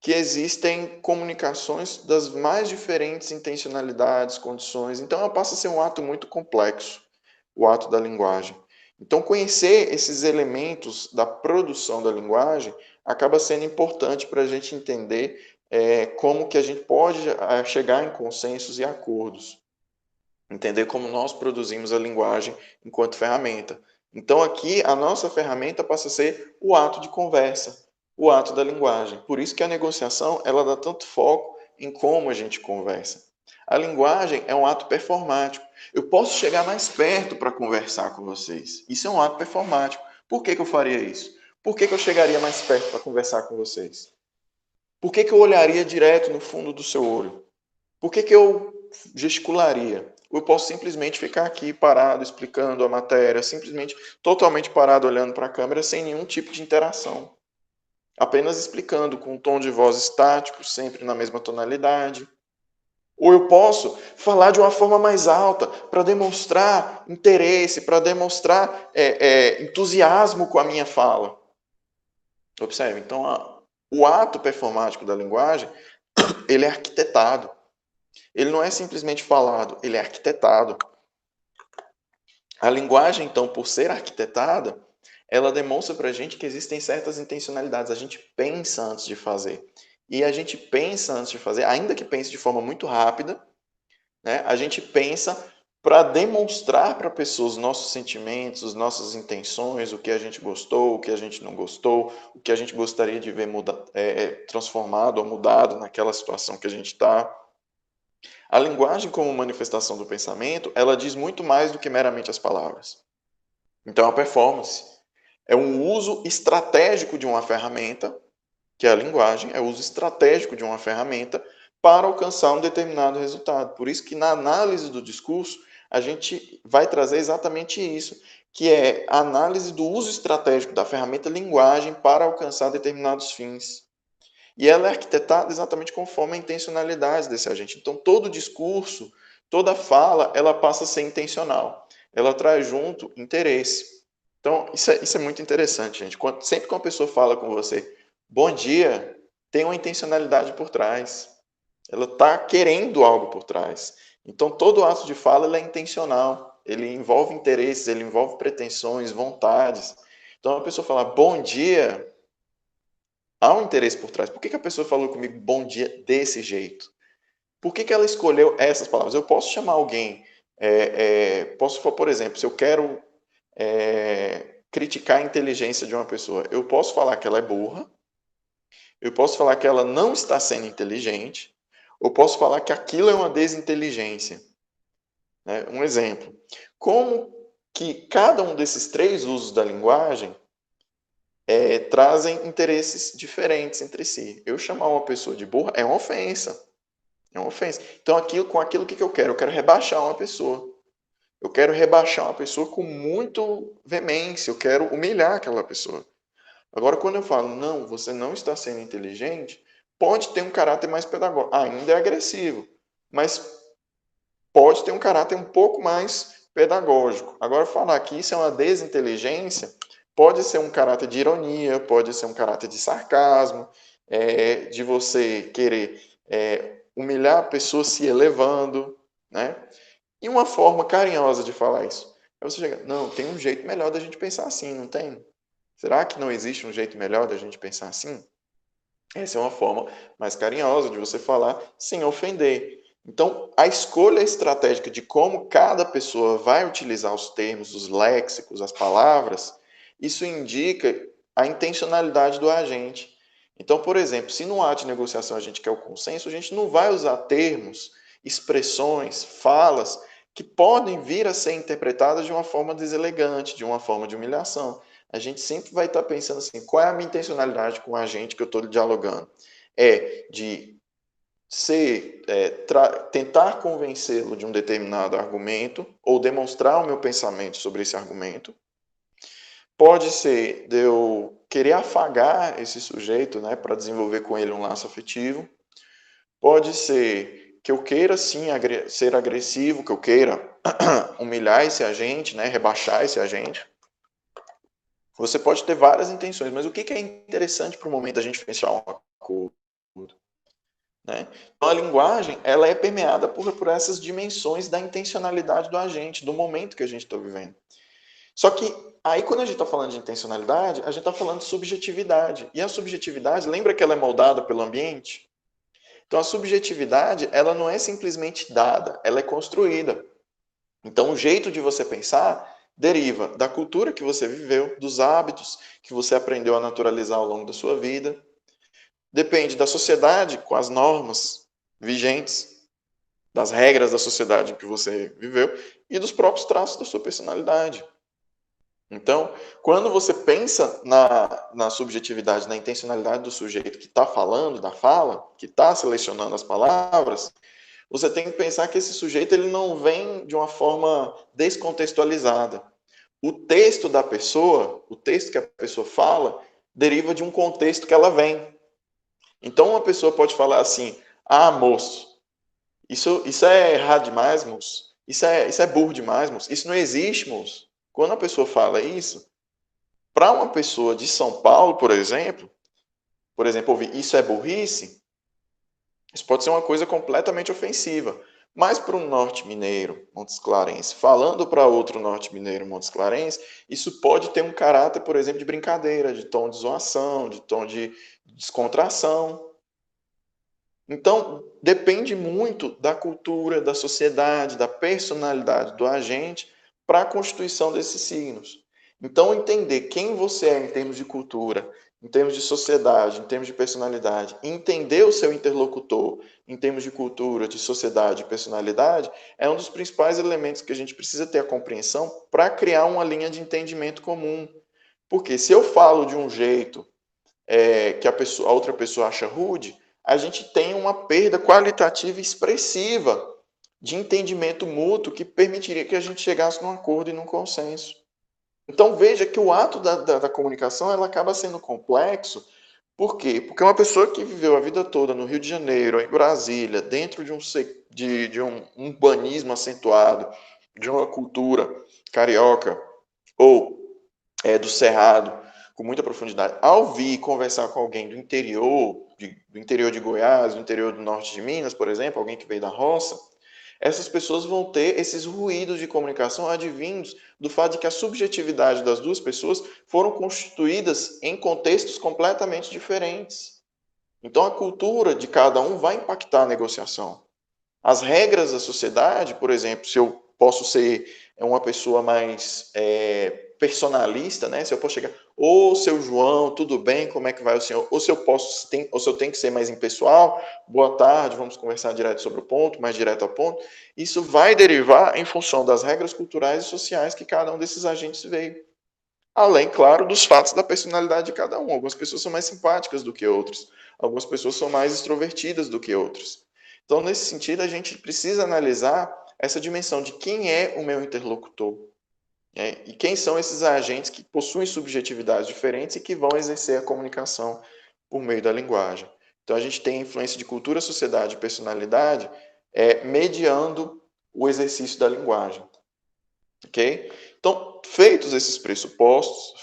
que existem comunicações das mais diferentes intencionalidades, condições. Então, ela passa a ser um ato muito complexo, o ato da linguagem. Então, conhecer esses elementos da produção da linguagem acaba sendo importante para a gente entender como que a gente pode chegar em consensos e acordos. Entender como nós produzimos a linguagem enquanto ferramenta. Então, aqui, a nossa ferramenta passa a ser o ato de conversa, o ato da linguagem. Por isso que a negociação ela dá tanto foco em como a gente conversa. A linguagem é um ato performático. Eu posso chegar mais perto para conversar com vocês. Isso é um ato performático. Por que eu faria isso? Por que eu chegaria mais perto para conversar com vocês? Por que eu olharia direto no fundo do seu olho? Por que eu gesticularia? Eu posso simplesmente ficar aqui parado, explicando a matéria, simplesmente totalmente parado olhando para a câmera, sem nenhum tipo de interação. Apenas explicando com um tom de voz estático, sempre na mesma tonalidade. Ou eu posso falar de uma forma mais alta, para demonstrar interesse, para demonstrar entusiasmo com a minha fala. Observe, então, o ato performático da linguagem, ele é arquitetado. Ele não é simplesmente falado, ele é arquitetado. A linguagem, então, por ser arquitetada, ela demonstra para a gente que existem certas intencionalidades. A gente pensa antes de fazer. E a gente pensa antes de fazer, ainda que pense de forma muito rápida, né? A gente pensa para demonstrar para a pessoa os nossos sentimentos, as nossas intenções, o que a gente gostou, o que a gente não gostou, o que a gente gostaria de ver transformado ou mudado naquela situação que a gente está. A linguagem como manifestação do pensamento, ela diz muito mais do que meramente as palavras. Então, a performance é um uso estratégico de uma ferramenta, que é a linguagem, é o uso estratégico de uma ferramenta para alcançar um determinado resultado. Por isso que na análise do discurso, a gente vai trazer exatamente isso, que é a análise do uso estratégico da ferramenta linguagem para alcançar determinados fins. E ela é arquitetada exatamente conforme a intencionalidade desse agente. Então, todo discurso, toda fala, ela passa a ser intencional. Ela traz junto interesse. Então, isso é muito interessante, gente. Sempre que uma pessoa fala com você, bom dia, tem uma intencionalidade por trás. Ela está querendo algo por trás. Então, todo ato de fala é intencional. Ele envolve interesses, ele envolve pretensões, vontades. Então, a pessoa fala, bom dia, há um interesse por trás. Por que a pessoa falou comigo bom dia desse jeito? Por que ela escolheu essas palavras? Eu posso chamar alguém, posso, por exemplo, se eu quero criticar a inteligência de uma pessoa, eu posso falar que ela é burra, eu posso falar que ela não está sendo inteligente, ou posso falar que aquilo é uma desinteligência. Né? Um exemplo. Como que cada um desses três usos da linguagem trazem interesses diferentes entre si. Eu chamar uma pessoa de burra é uma ofensa. É uma ofensa. Então, com aquilo, o que eu quero? Eu quero rebaixar uma pessoa. Eu quero rebaixar uma pessoa com muito veemência. Eu quero humilhar aquela pessoa. Agora, quando eu falo, não, você não está sendo inteligente, pode ter um caráter mais pedagógico. Ainda é agressivo, mas pode ter um caráter um pouco mais pedagógico. Agora, falar que isso é uma desinteligência, pode ser um caráter de ironia, pode ser um caráter de sarcasmo, de você querer humilhar a pessoa se elevando, né? E uma forma carinhosa de falar isso é você chegar, não, tem um jeito melhor da gente pensar assim, não tem? Será que não existe um jeito melhor da gente pensar assim? Essa é uma forma mais carinhosa de você falar sem ofender. Então, a escolha estratégica de como cada pessoa vai utilizar os termos, os léxicos, as palavras, isso indica a intencionalidade do agente. Então, por exemplo, se no ato de negociação a gente quer o consenso, a gente não vai usar termos, expressões, falas que podem vir a ser interpretadas de uma forma deselegante, de uma forma de humilhação. A gente sempre vai estar pensando assim, qual é a minha intencionalidade com o agente que eu estou dialogando? É de tentar convencê-lo de um determinado argumento ou demonstrar o meu pensamento sobre esse argumento. Pode ser de eu querer afagar esse sujeito, né, para desenvolver com ele um laço afetivo. Pode ser que eu queira sim ser agressivo, que eu queira humilhar esse agente, né, rebaixar esse agente. Você pode ter várias intenções, mas o que é interessante para o momento da gente fechar um acordo? Né? Então, a linguagem ela é permeada por essas dimensões da intencionalidade do agente, do momento que a gente está vivendo. Só que aí, quando a gente está falando de intencionalidade, a gente está falando de subjetividade. E a subjetividade, lembra que ela é moldada pelo ambiente? Então, a subjetividade ela não é simplesmente dada, ela é construída. Então, o jeito de você pensar deriva da cultura que você viveu, dos hábitos que você aprendeu a naturalizar ao longo da sua vida. Depende da sociedade, com as normas vigentes, das regras da sociedade em que você viveu e dos próprios traços da sua personalidade. Então, quando você pensa na subjetividade, na intencionalidade do sujeito que está falando, da fala, que está selecionando as palavras, você tem que pensar que esse sujeito ele não vem de uma forma descontextualizada. O texto da pessoa, o texto que a pessoa fala, deriva de um contexto que ela vem. Então, uma pessoa pode falar assim: ah, moço, isso é errado demais, moço. Isso é burro demais, moço. Isso não existe, moço. Quando a pessoa fala isso, para uma pessoa de São Paulo, por exemplo, ouvir isso é burrice, isso pode ser uma coisa completamente ofensiva. Mas para um norte mineiro, Montes Clarense, falando para outro norte mineiro, Montes Clarense, isso pode ter um caráter, por exemplo, de brincadeira, de tom de zoação, de tom de descontração. Então, depende muito da cultura, da sociedade, da personalidade do agente para a constituição desses signos. Então, entender quem você é em termos de cultura, em termos de sociedade, em termos de personalidade, entender o seu interlocutor em termos de cultura, de sociedade e personalidade, é um dos principais elementos que a gente precisa ter a compreensão para criar uma linha de entendimento comum. Porque se eu falo de um jeito que a outra pessoa acha rude, a gente tem uma perda qualitativa expressiva de entendimento mútuo que permitiria que a gente chegasse num acordo e num consenso. Então veja que o ato da comunicação ela acaba sendo complexo. Por quê? Porque uma pessoa que viveu a vida toda no Rio de Janeiro, em Brasília, dentro de um urbanismo acentuado, de uma cultura carioca ou do Cerrado, com muita profundidade, ao vir conversar com alguém do interior de Goiás, do interior do norte de Minas, por exemplo, alguém que veio da roça, essas pessoas vão ter esses ruídos de comunicação advindos do fato de que a subjetividade das duas pessoas foram constituídas em contextos completamente diferentes. Então, a cultura de cada um vai impactar a negociação. As regras da sociedade, por exemplo, se eu posso ser uma pessoa mais personalista, né? Se eu posso chegar, ô seu João, tudo bem? Como é que vai o senhor? Ou se eu tenho que ser mais impessoal, boa tarde, vamos conversar direto sobre o ponto, mais direto ao ponto. Isso vai derivar em função das regras culturais e sociais que cada um desses agentes veio. Além, claro, dos fatos da personalidade de cada um. Algumas pessoas são mais simpáticas do que outras. Algumas pessoas são mais extrovertidas do que outras. Então, nesse sentido, a gente precisa analisar essa dimensão de quem é o meu interlocutor. E quem são esses agentes que possuem subjetividades diferentes e que vão exercer a comunicação por meio da linguagem. Então, a gente tem a influência de cultura, sociedade e personalidade mediando o exercício da linguagem. Ok? Então, feitos esses pressupostos,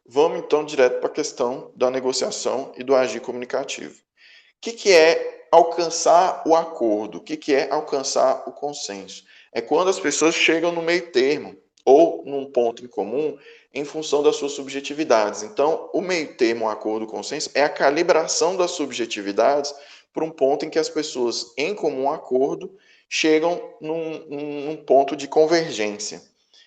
vamos então direto para a questão da negociação e do agir comunicativo. O que é alcançar o acordo? O que é alcançar o consenso? É quando as pessoas chegam no meio termo ou num ponto em comum em função das suas subjetividades. Então, o meio termo, o acordo, o consenso é a calibração das subjetividades para um ponto em que as pessoas, em comum acordo, chegam num ponto de convergência.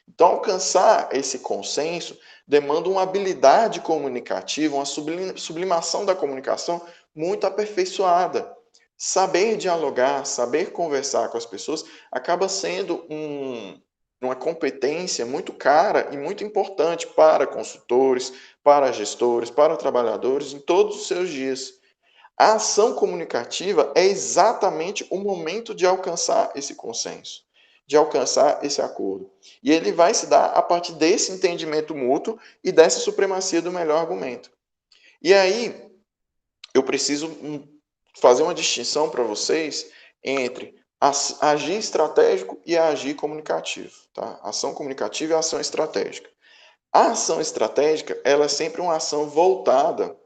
Então, alcançar esse consenso demanda uma habilidade comunicativa, uma sublimação da comunicação muito aperfeiçoada. Saber dialogar, saber conversar com as pessoas acaba sendo uma competência muito cara e muito importante para consultores, para gestores, para trabalhadores em todos os seus dias. A ação comunicativa é exatamente o momento de alcançar esse consenso, de alcançar esse acordo. E ele vai se dar a partir desse entendimento mútuo e dessa supremacia do melhor argumento. E aí, eu preciso fazer uma distinção para vocês entre agir estratégico e agir comunicativo. Tá? Ação comunicativa e ação estratégica. A ação estratégica ela é sempre uma ação voltada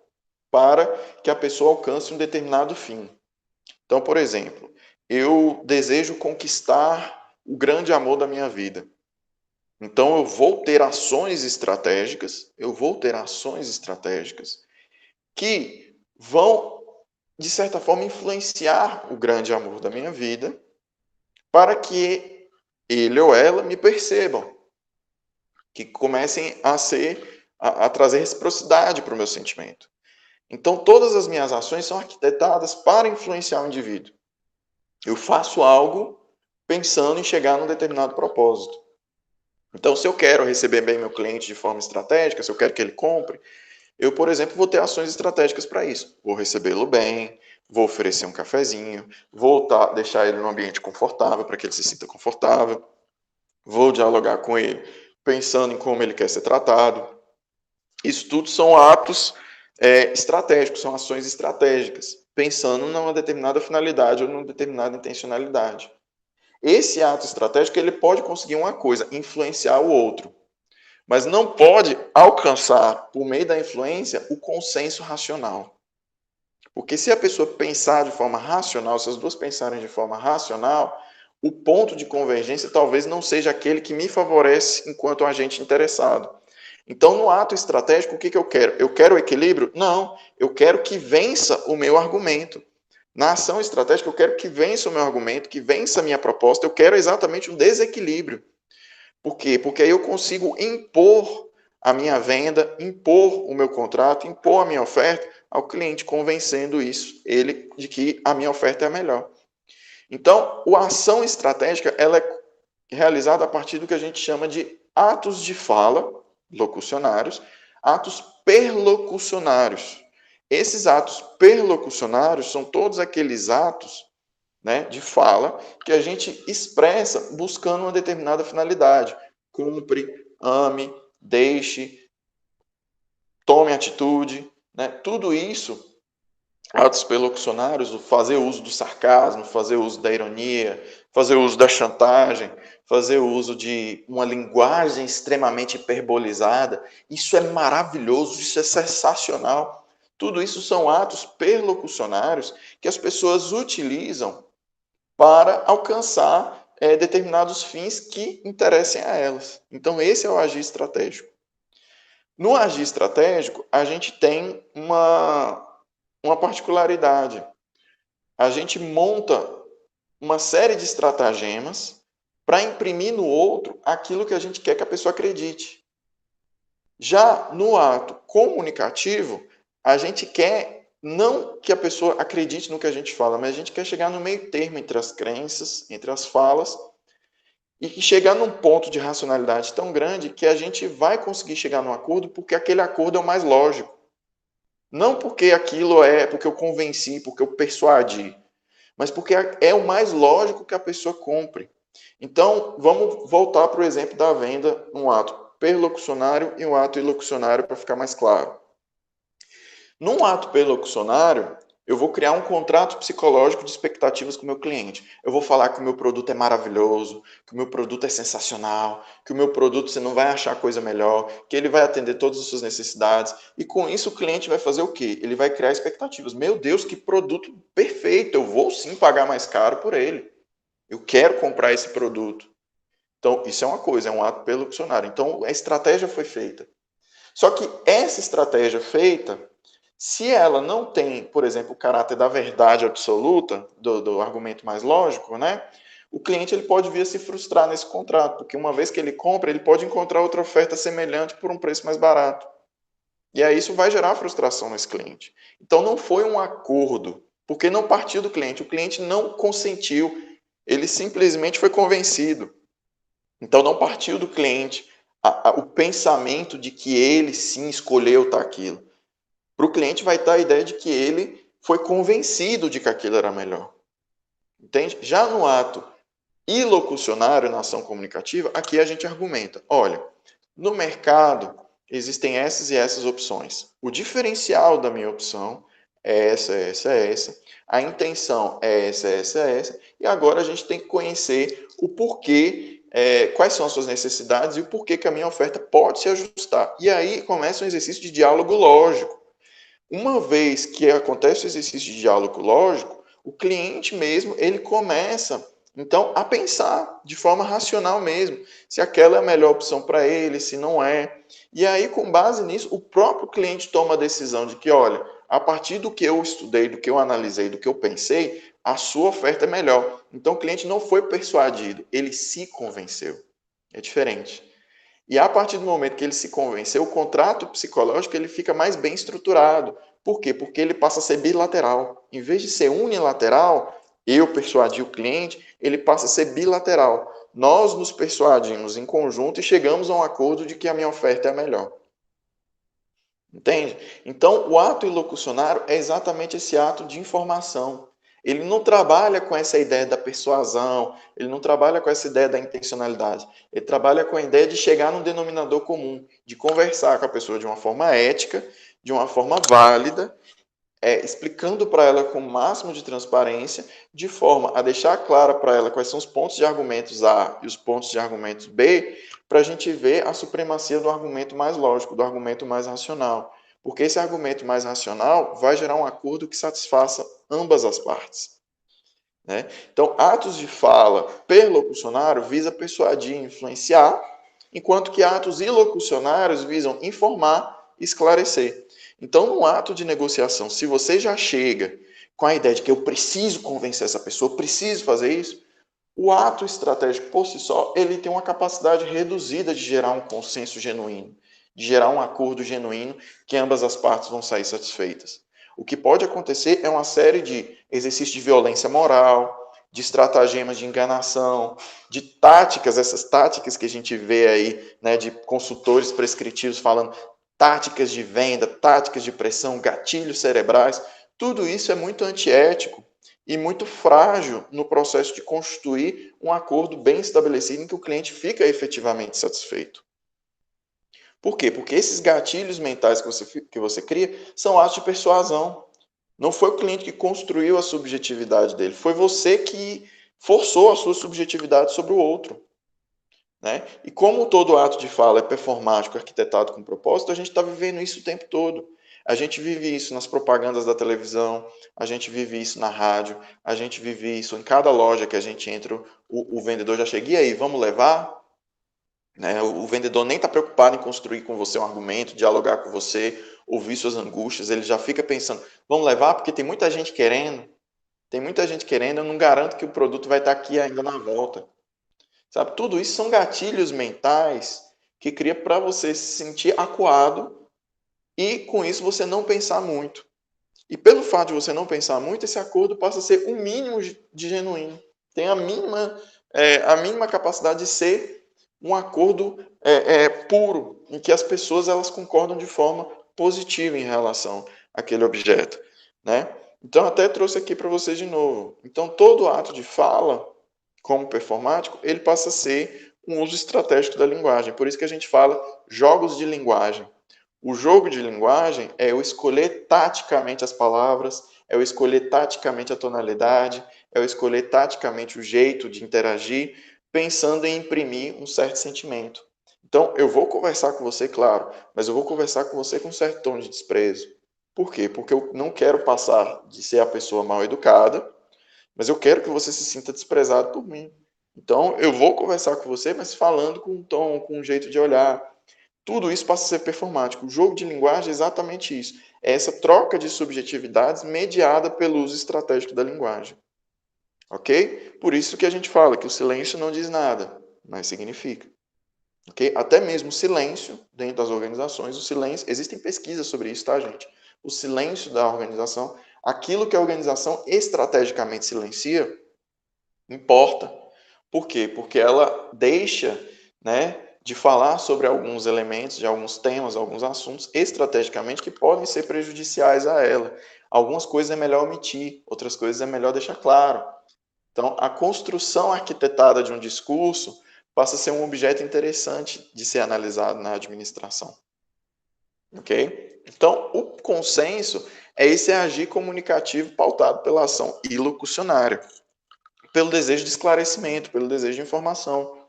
para que a pessoa alcance um determinado fim. Então, por exemplo, eu desejo conquistar o grande amor da minha vida. Então, eu vou ter ações estratégicas, que vão, de certa forma, influenciar o grande amor da minha vida para que ele ou ela me percebam, que comecem a trazer reciprocidade para o meu sentimento. Então, todas as minhas ações são arquitetadas para influenciar o indivíduo. Eu faço algo pensando em chegar num determinado propósito. Então, se eu quero receber bem meu cliente de forma estratégica, se eu quero que ele compre, eu, por exemplo, vou ter ações estratégicas para isso. Vou recebê-lo bem, vou oferecer um cafezinho, vou deixar ele num ambiente confortável para que ele se sinta confortável, vou dialogar com ele pensando em como ele quer ser tratado. Isso tudo são atos estratégicos, são ações estratégicas, pensando numa determinada finalidade ou numa determinada intencionalidade. Esse ato estratégico ele pode conseguir uma coisa, influenciar o outro, mas não pode alcançar, por meio da influência, o consenso racional. Porque se a pessoa pensar de forma racional, se as duas pensarem de forma racional, o ponto de convergência talvez não seja aquele que me favorece enquanto agente interessado. Então, no ato estratégico, o que eu quero? Eu quero o equilíbrio? Não, eu quero que vença o meu argumento. Na ação estratégica, eu quero que vença o meu argumento, que vença a minha proposta, eu quero exatamente um desequilíbrio. Por quê? Porque aí eu consigo impor a minha venda, impor o meu contrato, impor a minha oferta ao cliente, convencendo ele de que a minha oferta é a melhor. Então, a ação estratégica ela é realizada a partir do que a gente chama de atos de fala, locucionários, atos perlocucionários. Esses atos perlocucionários são todos aqueles atos, né, de fala que a gente expressa buscando uma determinada finalidade. Cumpre, ame, deixe, tome atitude, né? Tudo isso, atos perlocucionários, fazer uso do sarcasmo, fazer uso da ironia, fazer uso da chantagem, fazer uso de uma linguagem extremamente hiperbolizada, isso é maravilhoso, isso é sensacional. Tudo isso são atos perlocucionários que as pessoas utilizam para alcançar determinados fins que interessem a elas. Então, esse é o agir estratégico. No agir estratégico, a gente tem uma particularidade. A gente monta uma série de estratagemas para imprimir no outro aquilo que a gente quer que a pessoa acredite. Já no ato comunicativo, a gente quer não que a pessoa acredite no que a gente fala, mas a gente quer chegar no meio termo entre as crenças, entre as falas, e que chegar num ponto de racionalidade tão grande que a gente vai conseguir chegar num acordo porque aquele acordo é o mais lógico. Não porque aquilo porque eu convenci, porque eu persuadi, mas porque é o mais lógico que a pessoa compre. Então, vamos voltar para o exemplo da venda, um ato perlocucionário e um ato ilocucionário para ficar mais claro. Num ato perlocucionário, eu vou criar um contrato psicológico de expectativas com o meu cliente. Eu vou falar que o meu produto é maravilhoso, que o meu produto é sensacional, que o meu produto você não vai achar coisa melhor, que ele vai atender todas as suas necessidades. E com isso o cliente vai fazer o quê? Ele vai criar expectativas. Meu Deus, que produto perfeito! Eu vou sim pagar mais caro por ele. Eu quero comprar esse produto. Então, isso é uma coisa, é um ato perlocucionário. Então, a estratégia foi feita. Só que essa estratégia feita, se ela não tem, por exemplo, o caráter da verdade absoluta, do argumento mais lógico, né? O cliente ele pode vir a se frustrar nesse contrato, porque uma vez que ele compra, ele pode encontrar outra oferta semelhante por um preço mais barato. E aí isso vai gerar frustração nesse cliente. Então não foi um acordo, porque não partiu do cliente. O cliente não consentiu, ele simplesmente foi convencido. Então não partiu do cliente o pensamento de que ele sim escolheu estar aquilo. Para o cliente vai estar a ideia de que ele foi convencido de que aquilo era melhor. Entende? Já no ato ilocucionário, na ação comunicativa, aqui a gente argumenta: olha, no mercado existem essas e essas opções. O diferencial da minha opção é essa, essa, essa. A intenção é essa, essa, essa. E agora a gente tem que conhecer o porquê, quais são as suas necessidades e o porquê que a minha oferta pode se ajustar. E aí começa um exercício de diálogo lógico. Uma vez que acontece o exercício de diálogo lógico, o cliente mesmo, ele começa, então, a pensar de forma racional mesmo, se aquela é a melhor opção para ele, se não é. E aí, com base nisso, o próprio cliente toma a decisão de que, olha, a partir do que eu estudei, do que eu analisei, do que eu pensei, a sua oferta é melhor. Então, o cliente não foi persuadido, ele se convenceu. É diferente. E a partir do momento que ele se convenceu, o contrato psicológico ele fica mais bem estruturado. Por quê? Porque ele passa a ser bilateral. Em vez de ser unilateral, eu persuadir o cliente, ele passa a ser bilateral. Nós nos persuadimos em conjunto e chegamos a um acordo de que a minha oferta é a melhor. Entende? Então, o ato ilocucionário é exatamente esse ato de informação. Ele não trabalha com essa ideia da persuasão, ele não trabalha com essa ideia da intencionalidade. Ele trabalha com a ideia de chegar num denominador comum, de conversar com a pessoa de uma forma ética, de uma forma válida, explicando para ela com o máximo de transparência, de forma a deixar clara para ela quais são os pontos de argumentos A e os pontos de argumentos B, para a gente ver a supremacia do argumento mais lógico, do argumento mais racional. Porque esse argumento mais racional vai gerar um acordo que satisfaça ambas as partes. Né? Então, atos de fala perlocucionário visa persuadir e influenciar, enquanto que atos ilocucionários visam informar e esclarecer. Então, no ato de negociação, se você já chega com a ideia de que eu preciso convencer essa pessoa, preciso fazer isso, o ato estratégico por si só, ele tem uma capacidade reduzida de gerar um consenso genuíno, de gerar um acordo genuíno que ambas as partes vão sair satisfeitas. O que pode acontecer é uma série de exercícios de violência moral, de estratagemas de enganação, de táticas, essas táticas que a gente vê aí, né, de consultores prescritivos falando táticas de venda, táticas de pressão, gatilhos cerebrais, tudo isso é muito antiético e muito frágil no processo de construir um acordo bem estabelecido em que o cliente fica efetivamente satisfeito. Por quê? Porque esses gatilhos mentais que você cria são atos de persuasão. Não foi o cliente que construiu a subjetividade dele, foi você que forçou a sua subjetividade sobre o outro. Né? E como todo ato de fala é performático, arquitetado com propósito, a gente está vivendo isso o tempo todo. A gente vive isso nas propagandas da televisão, a gente vive isso na rádio, a gente vive isso em cada loja que a gente entra, o vendedor já chega, e aí, vamos levar? Né? O vendedor nem está preocupado em construir com você um argumento, dialogar com você, ouvir suas angústias, ele já fica pensando, vamos levar? Porque tem muita gente querendo, eu não garanto que o produto vai estar aqui ainda na volta. Sabe? Tudo isso são gatilhos mentais que cria para você se sentir acuado e com isso você não pensar muito. E pelo fato de você não pensar muito, esse acordo passa a ser o mínimo de genuíno. Tem a mínima capacidade de ser um acordo puro, em que as pessoas elas concordam de forma positiva em relação àquele objeto. Né? Então, até trouxe aqui para vocês de novo. Então, todo ato de fala como performático, ele passa a ser um uso estratégico da linguagem. Por isso que a gente fala jogos de linguagem. O jogo de linguagem é eu escolher taticamente as palavras, é eu escolher taticamente a tonalidade, é eu escolher taticamente o jeito de interagir, pensando em imprimir um certo sentimento. Então, eu vou conversar com você, claro, mas eu vou conversar com você com um certo tom de desprezo. Por quê? Porque eu não quero passar de ser a pessoa mal educada, mas eu quero que você se sinta desprezado por mim. Então, eu vou conversar com você, mas falando com um tom, com um jeito de olhar. Tudo isso passa a ser performático. O jogo de linguagem é exatamente isso. É essa troca de subjetividades mediada pelo uso estratégico da linguagem. Ok? Por isso que a gente fala que o silêncio não diz nada, mas significa. Ok? Até mesmo o silêncio dentro das organizações, o silêncio, existem pesquisas sobre isso, tá, gente? O silêncio da organização, aquilo que a organização estrategicamente silencia, importa. Por quê? Porque ela deixa, né, de falar sobre alguns elementos, de alguns temas, alguns assuntos estrategicamente que podem ser prejudiciais a ela. Algumas coisas é melhor omitir, outras coisas é melhor deixar claro. Então, a construção arquitetada de um discurso passa a ser um objeto interessante de ser analisado na administração. Ok? Então, o consenso é esse agir comunicativo pautado pela ação ilocucionária, pelo desejo de esclarecimento, pelo desejo de informação,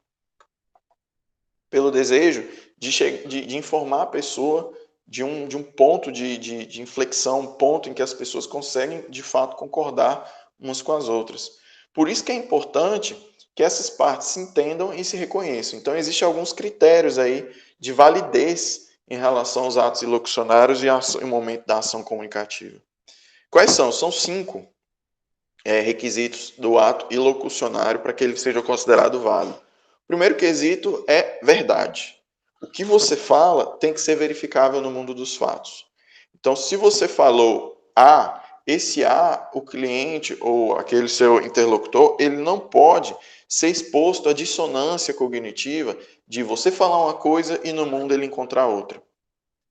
pelo desejo de informar a pessoa de um ponto de inflexão, um ponto em que as pessoas conseguem, de fato, concordar umas com as outras. Por isso que é importante que essas partes se entendam e se reconheçam. Então, existem alguns critérios aí de validez em relação aos atos ilocucionários e o momento da ação comunicativa. Quais são? São 5 requisitos do ato ilocucionário para que ele seja considerado válido. O primeiro quesito é verdade. O que você fala tem que ser verificável no mundo dos fatos. Então, se você falou A, esse A, o cliente ou aquele seu interlocutor, ele não pode ser exposto à dissonância cognitiva de você falar uma coisa e no mundo ele encontrar outra,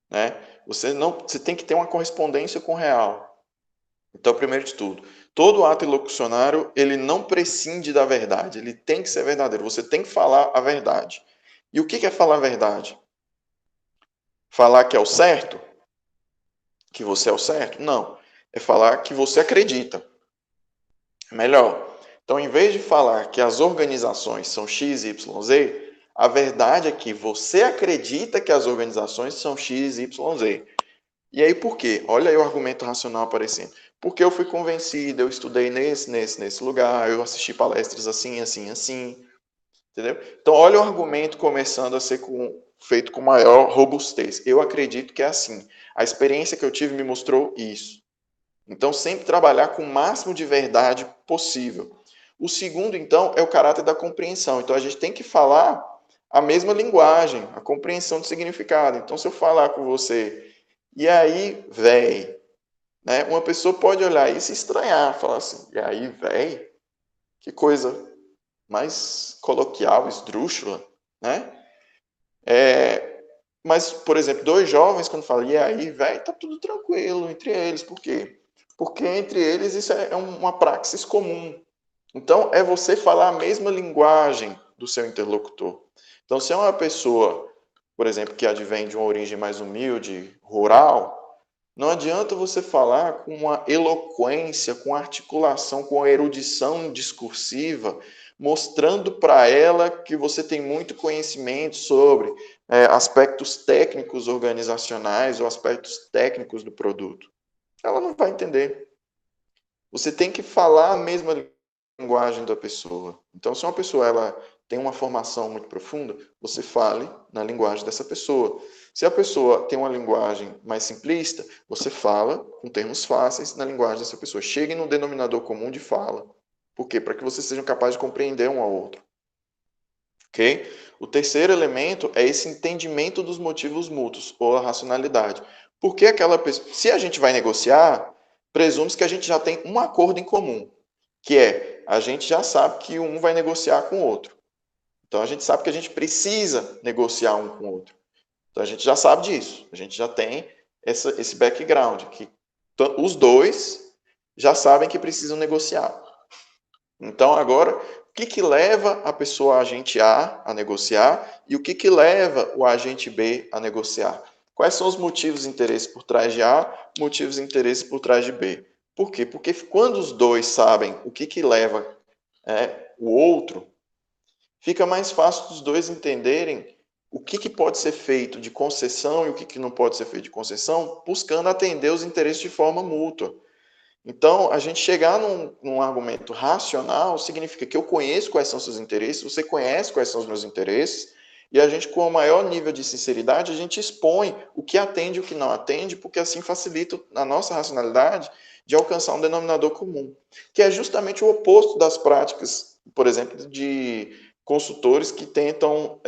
né? Você tem que ter uma correspondência com o real. Então, primeiro de tudo, todo ato ilocucionário, ele não prescinde da verdade, ele tem que ser verdadeiro, você tem que falar a verdade. E o que é falar a verdade? Falar que é o certo? Que você é o certo? Não. É falar que você acredita. É melhor. Então, em vez de falar que as organizações são X, Y, Z, a verdade é que você acredita que as organizações são X, Y, Z. E aí por quê? Olha aí o argumento racional aparecendo. Porque eu fui convencido, eu estudei nesse lugar, eu assisti palestras assim, assim, assim. Entendeu? Então, olha o argumento começando a ser feito com maior robustez. Eu acredito que é assim. A experiência que eu tive me mostrou isso. Então, sempre trabalhar com o máximo de verdade possível. O segundo, então, é o caráter da compreensão. Então, a gente tem que falar a mesma linguagem, a compreensão do significado. Então, se eu falar com você, e aí, véi, né? Uma pessoa pode olhar isso e se estranhar, falar assim, e aí, véi, que coisa mais coloquial, esdrúxula, né? Mas, por exemplo, dois jovens, quando falam, e aí, velho, tá tudo tranquilo entre eles. Por quê? Porque entre eles isso é uma praxis comum. Então, é você falar a mesma linguagem do seu interlocutor. Então, se é uma pessoa, por exemplo, que advém de uma origem mais humilde, rural, não adianta você falar com uma eloquência, com articulação, com a erudição discursiva, mostrando para ela que você tem muito conhecimento sobre aspectos técnicos organizacionais ou aspectos técnicos do produto. Ela não vai entender. Você tem que falar a mesma linguagem da pessoa. Então, se uma pessoa ela tem uma formação muito profunda, você fale na linguagem dessa pessoa. Se a pessoa tem uma linguagem mais simplista, você fala com termos fáceis na linguagem dessa pessoa. Chegue no denominador comum de fala. Por quê? Para que vocês sejam capazes de compreender um ao outro. Ok? O terceiro elemento é esse entendimento dos motivos mútuos, ou a racionalidade. Porque aquela pessoa, se a gente vai negociar, presume-se que a gente já tem um acordo em comum, que é, a gente já sabe que um vai negociar com o outro. Então, a gente sabe que a gente precisa negociar um com o outro. Então, a gente já sabe disso. A gente já tem esse background, que os dois já sabem que precisam negociar. Então, agora, o que leva a pessoa, a agente A, a negociar e o que leva o agente B a negociar? Quais são os motivos e interesses por trás de A, motivos e interesses por trás de B? Por quê? Porque quando os dois sabem o que leva o outro, fica mais fácil dos dois entenderem o que pode ser feito de concessão e o que não pode ser feito de concessão, buscando atender os interesses de forma mútua. Então, a gente chegar num argumento racional significa que eu conheço quais são seus interesses, você conhece quais são os meus interesses, e a gente, com o maior nível de sinceridade, a gente expõe o que atende e o que não atende, porque assim facilita a nossa racionalidade de alcançar um denominador comum, que é justamente o oposto das práticas, por exemplo, de consultores que tentam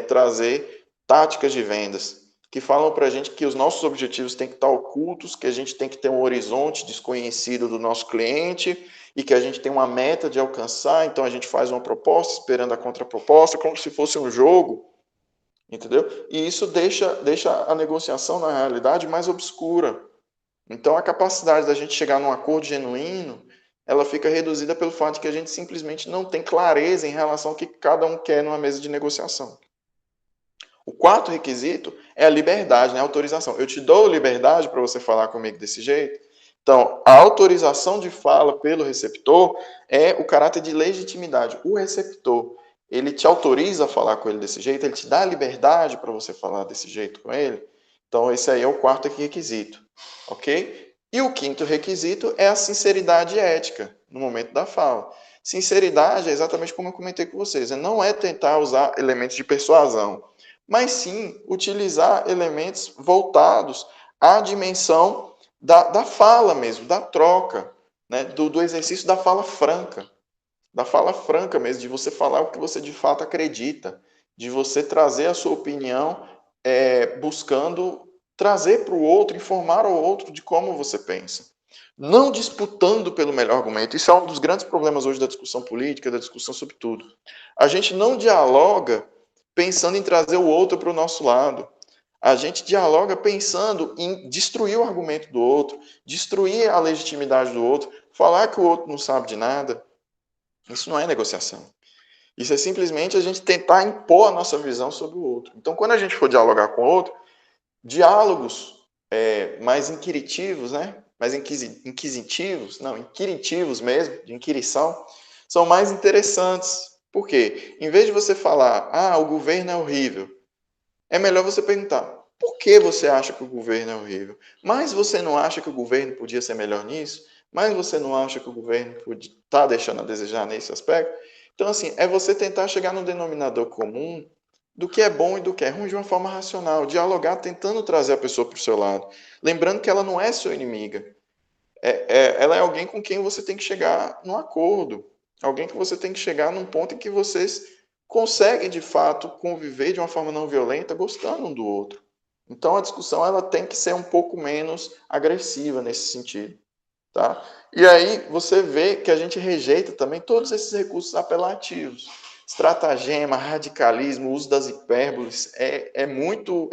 trazer táticas de vendas, que falam para a gente que os nossos objetivos têm que estar ocultos, que a gente tem que ter um horizonte desconhecido do nosso cliente e que a gente tem uma meta de alcançar, então a gente faz uma proposta esperando a contraproposta, como se fosse um jogo, entendeu? E isso deixa a negociação, na realidade, mais obscura. Então, a capacidade da gente chegar num acordo genuíno, ela fica reduzida pelo fato de que a gente simplesmente não tem clareza em relação ao que cada um quer numa mesa de negociação. O quarto requisito é a liberdade, né? A autorização. Eu te dou liberdade para você falar comigo desse jeito. Então, a autorização de fala pelo receptor é o caráter de legitimidade. O receptor, ele te autoriza a falar com ele desse jeito, ele te dá a liberdade para você falar desse jeito com ele. Então, esse aí é o quarto requisito, ok? E o quinto requisito é a sinceridade ética no momento da fala. Sinceridade é exatamente como eu comentei com vocês, não é tentar usar elementos de persuasão, mas sim utilizar elementos voltados à dimensão da fala mesmo, da troca, né? do exercício da fala franca mesmo, de você falar o que você de fato acredita, de você trazer a sua opinião, buscando trazer para o outro, informar ao outro de como você pensa. Não disputando pelo melhor argumento. Isso é um dos grandes problemas hoje da discussão política, da discussão sobre tudo. A gente não dialoga pensando em trazer o outro para o nosso lado. A gente dialoga pensando em destruir o argumento do outro, destruir a legitimidade do outro, falar que o outro não sabe de nada. Isso não é negociação. Isso é simplesmente a gente tentar impor a nossa visão sobre o outro. Então, quando a gente for dialogar com o outro, diálogos mais inquiritivos, né? Mais inquisitivos, não, inquiritivos mesmo, de inquirição, são mais interessantes. Por quê? Em vez de você falar, o governo é horrível, é melhor você perguntar, por que você acha que o governo é horrível? Mas você não acha que o governo podia ser melhor nisso? Mas você não acha que o governo está deixando a desejar nesse aspecto? Então, assim, é você tentar chegar no denominador comum do que é bom e do que é ruim de uma forma racional, dialogar tentando trazer a pessoa para o seu lado. Lembrando que ela não é sua inimiga. Ela é alguém com quem você tem que chegar num acordo. Alguém que você tem que chegar num ponto em que vocês conseguem, de fato, conviver de uma forma não violenta, gostando um do outro. Então, a discussão ela tem que ser um pouco menos agressiva nesse sentido. Tá? E aí você vê que a gente rejeita também todos esses recursos apelativos. Estratagema, radicalismo, uso das hipérboles, é muito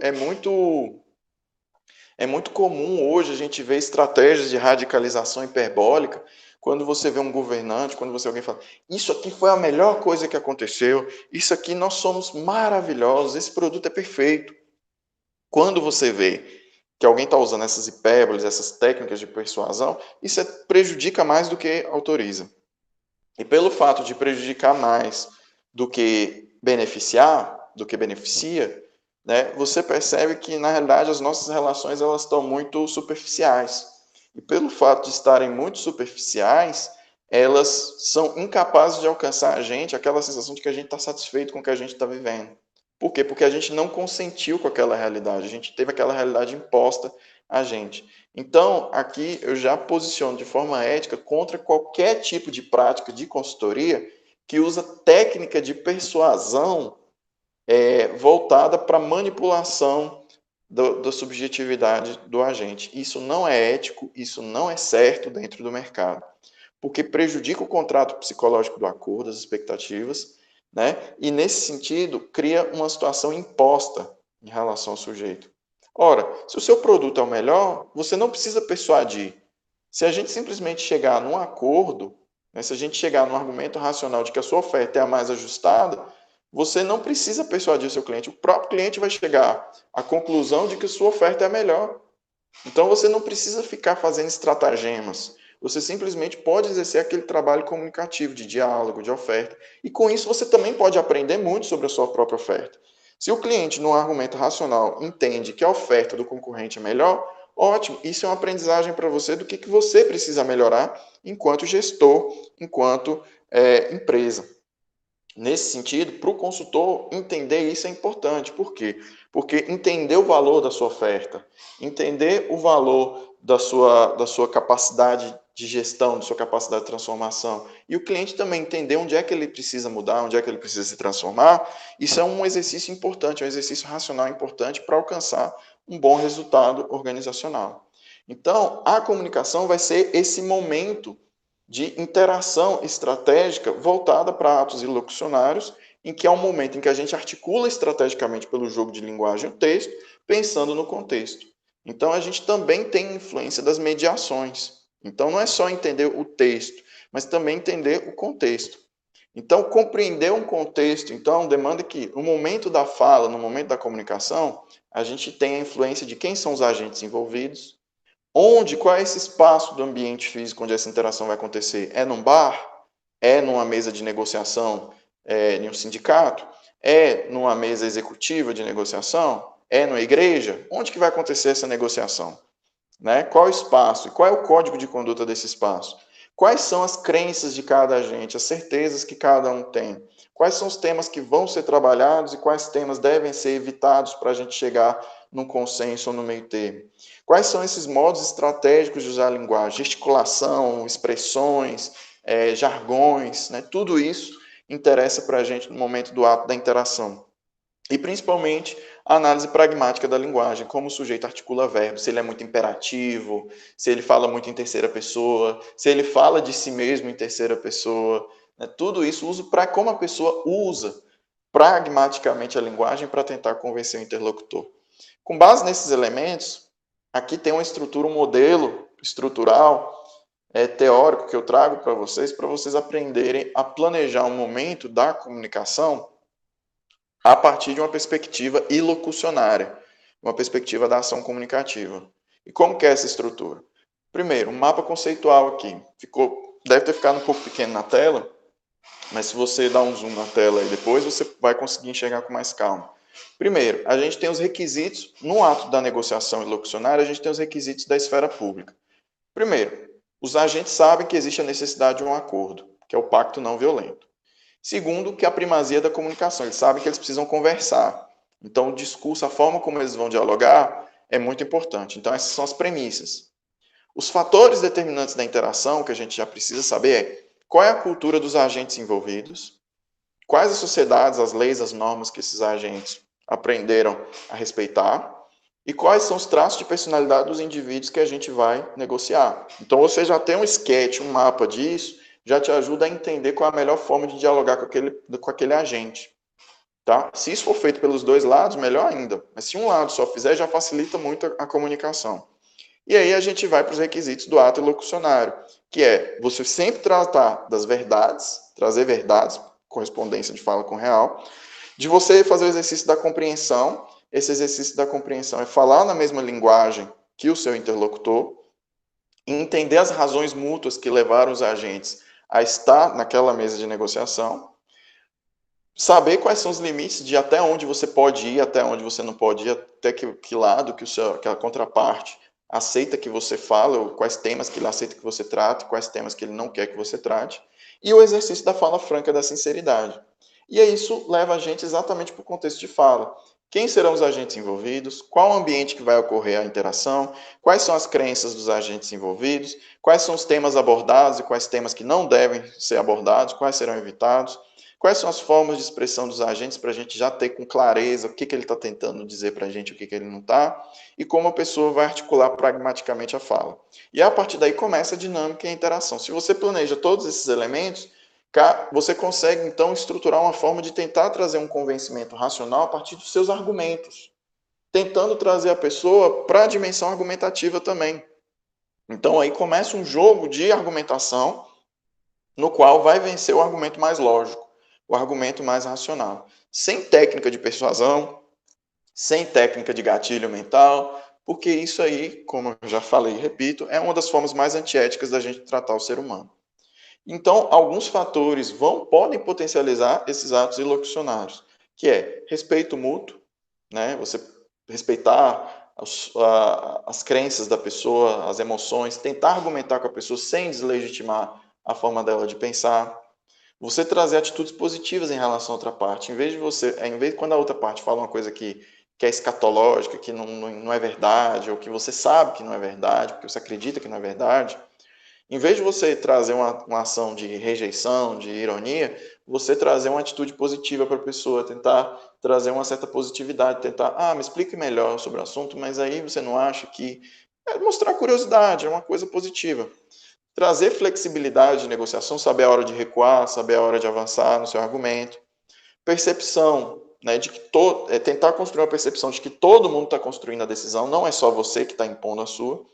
comum hoje a gente ver estratégias de radicalização hiperbólica quando você vê um governante, quando você vê alguém fala, isso aqui foi a melhor coisa que aconteceu, isso aqui nós somos maravilhosos, esse produto é perfeito. Quando você vê que alguém está usando essas hipérboles, essas técnicas de persuasão, isso prejudica mais do que autoriza. E pelo fato de prejudicar mais do que beneficiar, do que beneficia, né, você percebe que, na realidade, as nossas relações elas estão muito superficiais. E pelo fato de estarem muito superficiais, elas são incapazes de alcançar a gente aquela sensação de que a gente está satisfeito com o que a gente está vivendo. Por quê? Porque a gente não consentiu com aquela realidade, a gente teve aquela realidade imposta a gente. Então, aqui eu já posiciono de forma ética contra qualquer tipo de prática de consultoria que usa técnica de persuasão voltada para manipulação da subjetividade do agente. Isso não é ético, isso não é certo dentro do mercado, porque prejudica o contrato psicológico do acordo, as expectativas, né? E nesse sentido cria uma situação imposta em relação ao sujeito. Ora, se o seu produto é o melhor, você não precisa persuadir. Se a gente simplesmente chegar num acordo, né, se a gente chegar num argumento racional de que a sua oferta é a mais ajustada, você não precisa persuadir o seu cliente. O próprio cliente vai chegar à conclusão de que a sua oferta é a melhor. Então você não precisa ficar fazendo estratagemas. Você simplesmente pode exercer aquele trabalho comunicativo, de diálogo, de oferta. E com isso você também pode aprender muito sobre a sua própria oferta. Se o cliente, num argumento racional, entende que a oferta do concorrente é melhor, ótimo, isso é uma aprendizagem para você do que você precisa melhorar enquanto gestor, enquanto empresa. Nesse sentido, para o consultor entender isso é importante. Por quê? Porque entender o valor da sua oferta, entender o valor da sua capacidade de gestão, da sua capacidade de transformação, e o cliente também entender onde é que ele precisa mudar, onde é que ele precisa se transformar, isso é um exercício importante, um exercício racional importante para alcançar um bom resultado organizacional. Então, a comunicação vai ser esse momento de interação estratégica voltada para atos ilocucionários, em que é um momento em que a gente articula estrategicamente pelo jogo de linguagem o texto, pensando no contexto. Então, a gente também tem influência das mediações. Então, não é só entender o texto, mas também entender o contexto. Então, compreender um contexto, então, demanda que, no momento da fala, no momento da comunicação, a gente tenha a influência de quem são os agentes envolvidos, onde, qual é esse espaço do ambiente físico onde essa interação vai acontecer? É num bar? É numa mesa de negociação em um sindicato? É numa mesa executiva de negociação? É numa igreja? Onde que vai acontecer essa negociação? Né? Qual o espaço? E qual é o código de conduta desse espaço? Quais são as crenças de cada agente, as certezas que cada um tem? Quais são os temas que vão ser trabalhados e quais temas devem ser evitados para a gente chegar num consenso ou no meio termo? Quais são esses modos estratégicos de usar a linguagem? Gesticulação, expressões, jargões, né? Tudo isso interessa para a gente no momento do ato da interação. E, principalmente, a análise pragmática da linguagem, como o sujeito articula verbo, se ele é muito imperativo, se ele fala muito em terceira pessoa, se ele fala de si mesmo em terceira pessoa, né? Tudo isso, uso para como a pessoa usa pragmaticamente a linguagem para tentar convencer o interlocutor. Com base nesses elementos, aqui tem uma estrutura, um modelo estrutural, teórico que eu trago para vocês aprenderem a planejar um momento da comunicação a partir de uma perspectiva ilocucionária, uma perspectiva da ação comunicativa. E como que é essa estrutura? Primeiro, um mapa conceitual aqui. Deve ter ficado um pouco pequeno na tela, mas se você dar um zoom na tela aí depois, você vai conseguir enxergar com mais calma. Primeiro, a gente tem os requisitos, no ato da negociação ilocucionária, a gente tem os requisitos da esfera pública. Primeiro, os agentes sabem que existe a necessidade de um acordo, que é o pacto não violento. Segundo, que a primazia da comunicação. Eles sabem que eles precisam conversar. Então, o discurso, a forma como eles vão dialogar é muito importante. Então, essas são as premissas. Os fatores determinantes da interação que a gente já precisa saber é qual é a cultura dos agentes envolvidos, quais as sociedades, as leis, as normas que esses agentes aprenderam a respeitar e quais são os traços de personalidade dos indivíduos que a gente vai negociar. Então, você já tem um sketch, um mapa disso, já te ajuda a entender qual é a melhor forma de dialogar com aquele agente. Tá? Se isso for feito pelos dois lados, melhor ainda. Mas se um lado só fizer, já facilita muito a comunicação. E aí a gente vai para os requisitos do ato ilocucionário, que é você sempre tratar das verdades, trazer verdades, correspondência de fala com real, de você fazer o exercício da compreensão. Esse exercício da compreensão é falar na mesma linguagem que o seu interlocutor, e entender as razões mútuas que levaram os agentes a estar naquela mesa de negociação, saber quais são os limites de até onde você pode ir, até onde você não pode ir, até que lado que aquela contraparte aceita que você fala, ou quais temas que ele aceita que você trate, quais temas que ele não quer que você trate, e o exercício da fala franca, da sinceridade. E aí isso leva a gente exatamente para o contexto de fala. Quem serão os agentes envolvidos? Qual o ambiente que vai ocorrer a interação? Quais são as crenças dos agentes envolvidos? Quais são os temas abordados e quais temas que não devem ser abordados? Quais serão evitados? Quais são as formas de expressão dos agentes para a gente já ter com clareza o que ele está tentando dizer para a gente, o que ele não está, e como a pessoa vai articular pragmaticamente a fala. E a partir daí começa a dinâmica e a interação. Se você planeja todos esses elementos, você consegue então estruturar uma forma de tentar trazer um convencimento racional a partir dos seus argumentos, tentando trazer a pessoa para a dimensão argumentativa também. Então aí começa um jogo de argumentação no qual vai vencer o argumento mais lógico, o argumento mais racional. Sem técnica de persuasão, sem técnica de gatilho mental, porque isso aí, como eu já falei e repito, é uma das formas mais antiéticas da gente tratar o ser humano. Então, alguns fatores podem potencializar esses atos ilocucionários, que é respeito mútuo, né? Você respeitar as crenças da pessoa, as emoções, tentar argumentar com a pessoa sem deslegitimar a forma dela de pensar. Você trazer atitudes positivas em relação à outra parte. Em vez de quando a outra parte fala uma coisa que é escatológica, que não é verdade, ou que você sabe que não é verdade, porque você acredita que não é verdade, em vez de você trazer uma ação de rejeição, de ironia, você trazer uma atitude positiva para a pessoa, tentar trazer uma certa positividade, tentar, me explique melhor sobre o assunto, mas aí você não acha que... mostrar curiosidade, é uma coisa positiva. Trazer flexibilidade de negociação, saber a hora de recuar, saber a hora de avançar no seu argumento. Percepção, né, de que tentar construir uma percepção de que todo mundo está construindo a decisão, não é só você que está impondo a sua.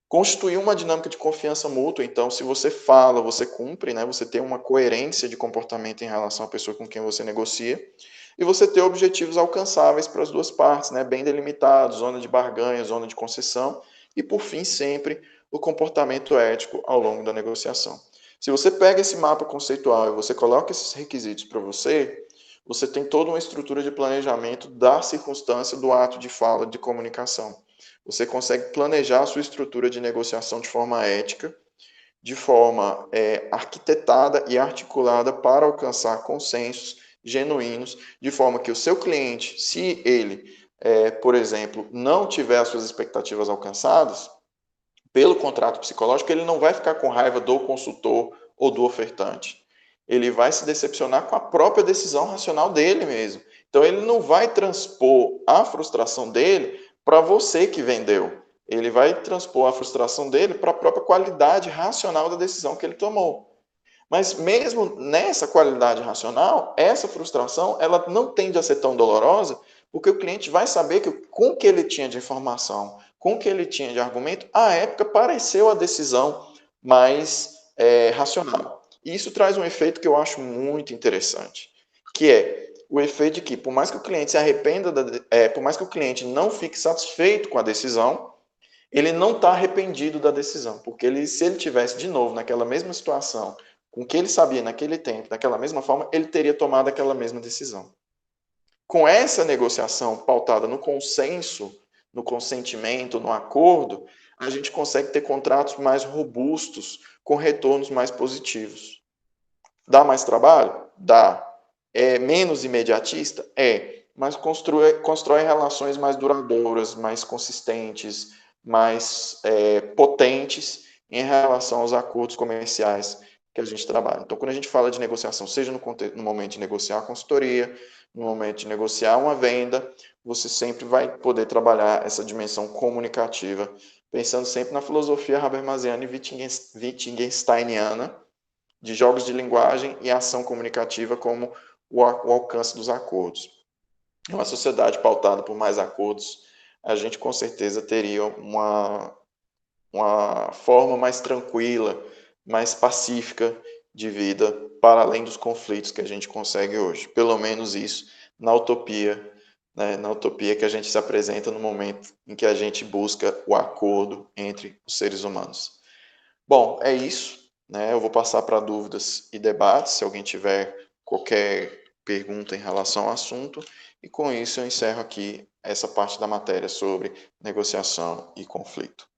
Constituir uma dinâmica de confiança mútua, então, se você fala, você cumpre, né, você tem uma coerência de comportamento em relação à pessoa com quem você negocia, e você ter objetivos alcançáveis para as duas partes, né, bem delimitados, zona de barganha, zona de concessão, e, por fim, sempre o comportamento ético ao longo da negociação. Se você pega esse mapa conceitual e você coloca esses requisitos para você, você tem toda uma estrutura de planejamento da circunstância do ato de fala de comunicação. Você consegue planejar a sua estrutura de negociação de forma ética, de forma arquitetada e articulada para alcançar consensos genuínos, de forma que o seu cliente, se ele, por exemplo, não tiver as suas expectativas alcançadas, pelo contrato psicológico, ele não vai ficar com raiva do consultor ou do ofertante. Ele vai se decepcionar com a própria decisão racional dele mesmo. Então, ele não vai transpor a frustração dele para você que vendeu. Ele vai transpor a frustração dele para a própria qualidade racional da decisão que ele tomou. Mas mesmo nessa qualidade racional, essa frustração ela não tende a ser tão dolorosa, porque o cliente vai saber que com o que ele tinha de informação, com o que ele tinha de argumento, à época pareceu a decisão mais racional. E isso traz um efeito que eu acho muito interessante, que é o efeito de que, por mais que o cliente se arrependa, por mais que o cliente não fique satisfeito com a decisão, ele não está arrependido da decisão, porque se ele tivesse de novo naquela mesma situação, com o que ele sabia naquele tempo, daquela mesma forma, ele teria tomado aquela mesma decisão. Com essa negociação pautada no consenso, no consentimento, no acordo, a gente consegue ter contratos mais robustos, com retornos mais positivos. Dá mais trabalho? Dá. É menos imediatista? É. Mas constrói relações mais duradouras, mais consistentes, mais potentes em relação aos acordos comerciais que a gente trabalha. Então, quando a gente fala de negociação, seja no momento de negociar a consultoria, no momento de negociar uma venda, você sempre vai poder trabalhar essa dimensão comunicativa, pensando sempre na filosofia habermasiana e wittgensteiniana, de jogos de linguagem e ação comunicativa como o alcance dos acordos. Em uma sociedade pautada por mais acordos, a gente com certeza teria uma forma mais tranquila, mais pacífica de vida, para além dos conflitos que a gente consegue hoje. Pelo menos isso na utopia, né, na utopia que a gente se apresenta no momento em que a gente busca o acordo entre os seres humanos. Bom, é isso, né? Eu vou passar para dúvidas e debates, se alguém tiver qualquer pergunta em relação ao assunto, e com isso eu encerro aqui essa parte da matéria sobre negociação e conflito.